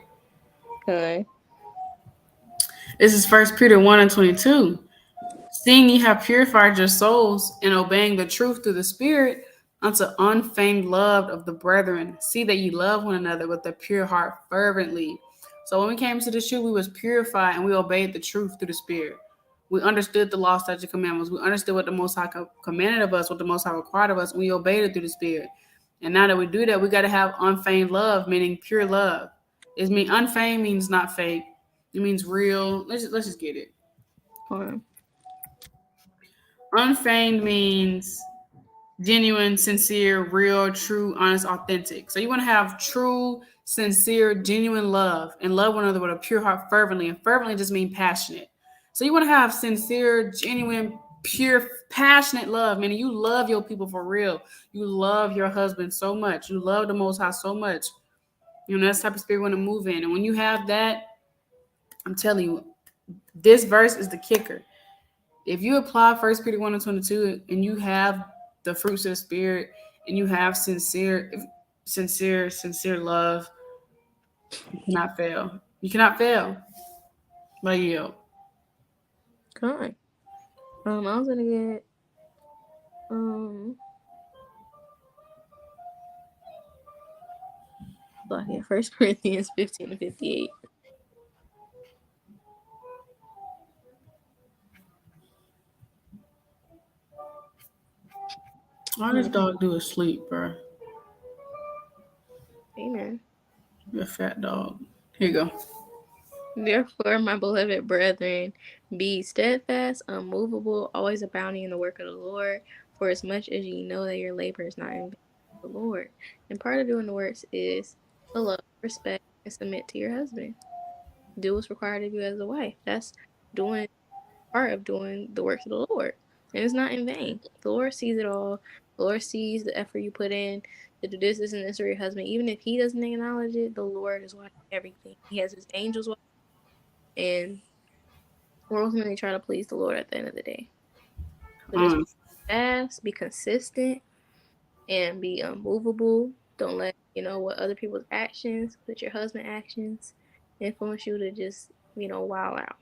okay. This is First Peter 1:22. Seeing ye have purified your souls in obeying the truth through the Spirit unto unfeigned love of the brethren, see that ye love one another with a pure heart fervently. So when we came to the truth, we was purified and we obeyed the truth through the Spirit. We understood the law, statute, commandments. We understood what the Most High commanded of us, what the Most High required of us, and we obeyed it through the Spirit. And now that we do that, we got to have unfeigned love, meaning pure love. Unfeigned means not fake. It means real. Let's just get it. Okay. Unfeigned means genuine, sincere, real, true, honest, authentic. So you want to have true, sincere, genuine love and love one another with a pure heart fervently. And fervently just means passionate. So you want to have sincere, genuine, pure, passionate love, meaning you love your people for real. You love your husband so much. You love the Most High so much. That's the type of spirit you want to move in. And when you have that, I'm telling you, this verse is the kicker. If you apply 1 Peter 1:22 and you have the fruits of the Spirit and you have sincere, sincere love, you cannot fail. You cannot fail. But you. Con. I was gonna get um like yeah, First Corinthians 15-58. All this dog do is sleep, bro. Amen. You're a fat dog. Here you go. Therefore, my beloved brethren, be steadfast, unmovable, always abounding in the work of the Lord, for as much as ye know that your labor is not in vain with the Lord. And part of doing the works is to love, respect, and submit to your husband. Do what's required of you as a wife. That's doing part of doing the works of the Lord. And it's not in vain. The Lord sees it all. The Lord sees the effort you put in to do this and this for your husband. Even if he doesn't acknowledge it, the Lord is watching everything. He has his angels watching, and we're ultimately trying to please the Lord at the end of the day. So just be fast, be consistent, and be unmovable. Don't let what other people's actions, but your husband's actions, influence you to just wow out.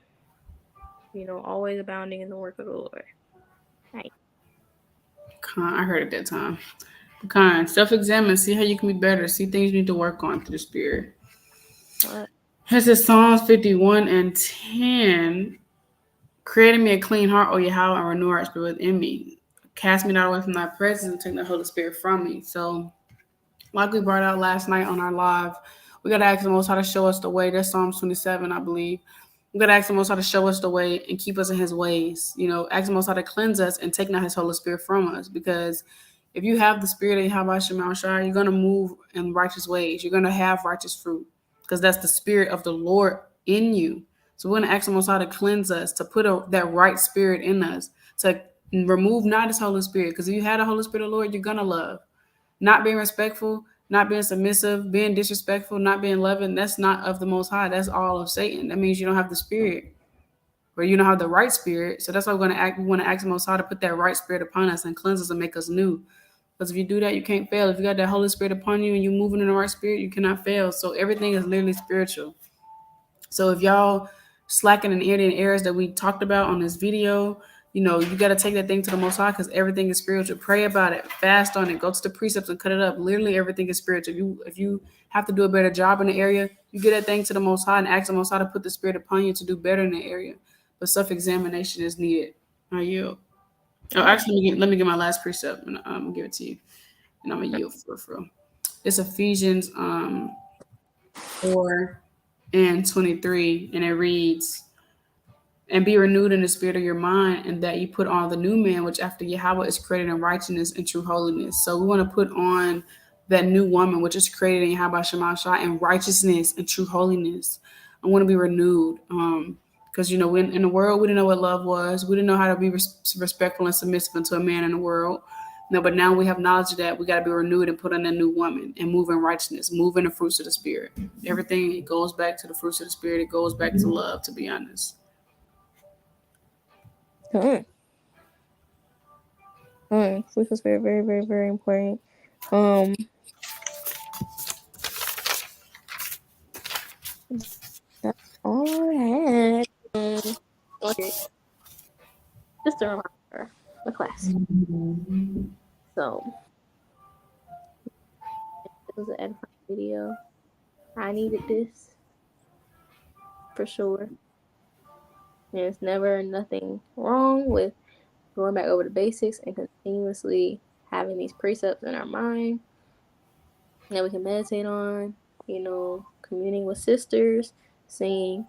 Always abounding in the work of the Lord. Right. I heard it that time. Kind. Self-examine. See how you can be better. See things you need to work on through the spirit. But This is Psalms 51 and 10. Creating me a clean heart, O Yahawah, and renew our spirit within me. Cast me not away from thy presence and take the Holy Spirit from me. So, like we brought out last night on our live, we got to ask the Most High to show us the way. That's Psalms 27, I believe. We got to ask the Most High to show us the way and keep us in his ways. Ask the Most High to cleanse us and take not his Holy Spirit from us. Because if you have the spirit of Yahawah Bahasham Yahawashi, you're going to move in righteous ways. You're going to have righteous fruit because that's the spirit of the Lord in you. So we're going to ask the Most High to cleanse us, to put that right spirit in us, to remove not his Holy Spirit. Because if you had the Holy Spirit of the Lord, you're going to love. Not being respectful, not being submissive, being disrespectful, not being loving, that's not of the Most High. That's all of Satan. That means you don't have the spirit, or you don't have the right spirit. So that's why we want to ask the Most High to put that right spirit upon us and cleanse us and make us new. Because if you do that, you can't fail. If you got that Holy Spirit upon you and you're moving in the right spirit, you cannot fail. So everything is literally spiritual. So if y'all slacking in any of the areas that we talked about on this video, you got to take that thing to the Most High because everything is spiritual. Pray about it, fast on it, go to the precepts and cut it up. Literally everything is spiritual. If you have to do a better job in the area, you get that thing to the Most High and ask the Most High to put the Spirit upon you to do better in the area. But self-examination is needed. I yield. Oh, actually, let me get my last precept and I'm gonna give it to you, and I'm gonna yield for real. It's Ephesians 4:23, and it reads, and be renewed in the spirit of your mind, and that you put on the new man, which after Yahawah is created in righteousness and true holiness. So we want to put on that new woman, which is created in Yahawah Shemashah in righteousness and true holiness. I want to be renewed. Because when in the world we didn't know what love was, we didn't know how to be respectful and submissive unto a man in the world. No, but now we have knowledge of that we got to be renewed and put on a new woman and move in righteousness, move in the fruits of the spirit. Everything, it goes back to the fruits of the spirit. It goes back to love. To be honest. Which was very, very, very, very important. Um, that's all I had. Okay, just a reminder, the class. So this was an edifying video. I needed this for sure. There's never nothing wrong with going back over the basics and continuously having these precepts in our mind that we can meditate on, communing with sisters, seeing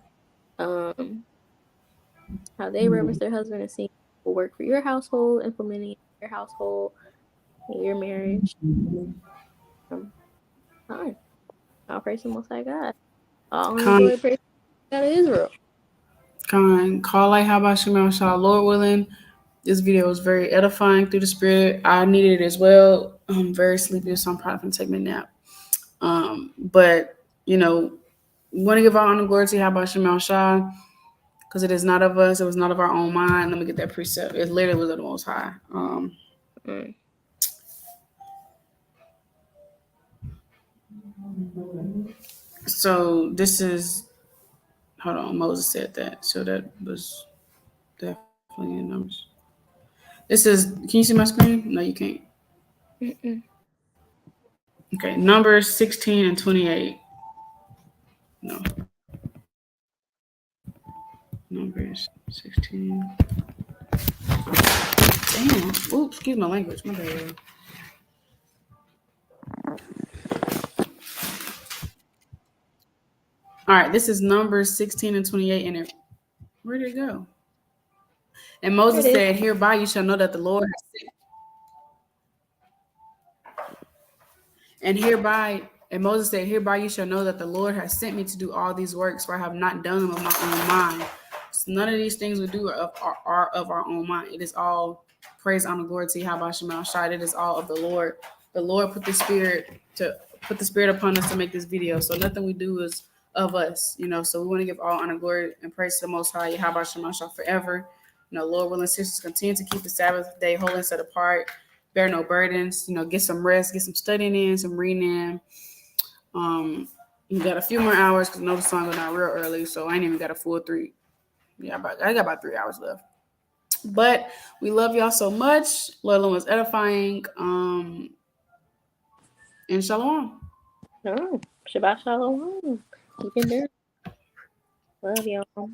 how they reverence their husband and seeing what will work for your household, implementing it in your household, in your marriage. Fine. I'll praise the Most High God. I'll Con, enjoy praising God of Israel. call like how about Shemel Shah, Lord willing. This video was very edifying through the spirit. I needed it as well. I'm very sleepy, so I'm probably gonna take my nap. But we want to give our honor and glory to how about Shemel Shah, because it is not of us, it was not of our own mind. Let me get that precept. It literally was of the Most High. Mm. So this is, hold on, Moses said that. So that was definitely in Numbers. This is, can you see my screen? No, you can't. Mm-mm. Okay, Numbers 16 and 28. No, Numbers 16. Damn. Oops, excuse my language. My bad. All right, this is Numbers 16 and 28. And it, where did it go? And Here it Moses is. said, hereby you shall know that the Lord has sent. And hereby, and Moses said, hereby you shall know that the Lord has sent me to do all these works, for I have not done them of my own mind. So none of these things we do are of our own mind. It is all praise, honor, glory to Yahawah Bahasham Yahawashi. It is all of the Lord. The Lord put the spirit upon us to make this video. So nothing we do is of us, you know. So we want to give all honor, glory, and praise to the Most High, Yahawah Bahasham Yahawashi forever. You know, Lord willing, sisters, continue to keep the Sabbath day holy and set apart. Bear no burdens. You know, get some rest, get some studying in, some reading in. You got a few more hours because I know the sun went out real early, so I ain't even got a full three. Yeah, I got about 3 hours left. But we love y'all so much. Lord was edifying. And shalom. Oh, Shabbat Shalom. Keep it there. Love y'all.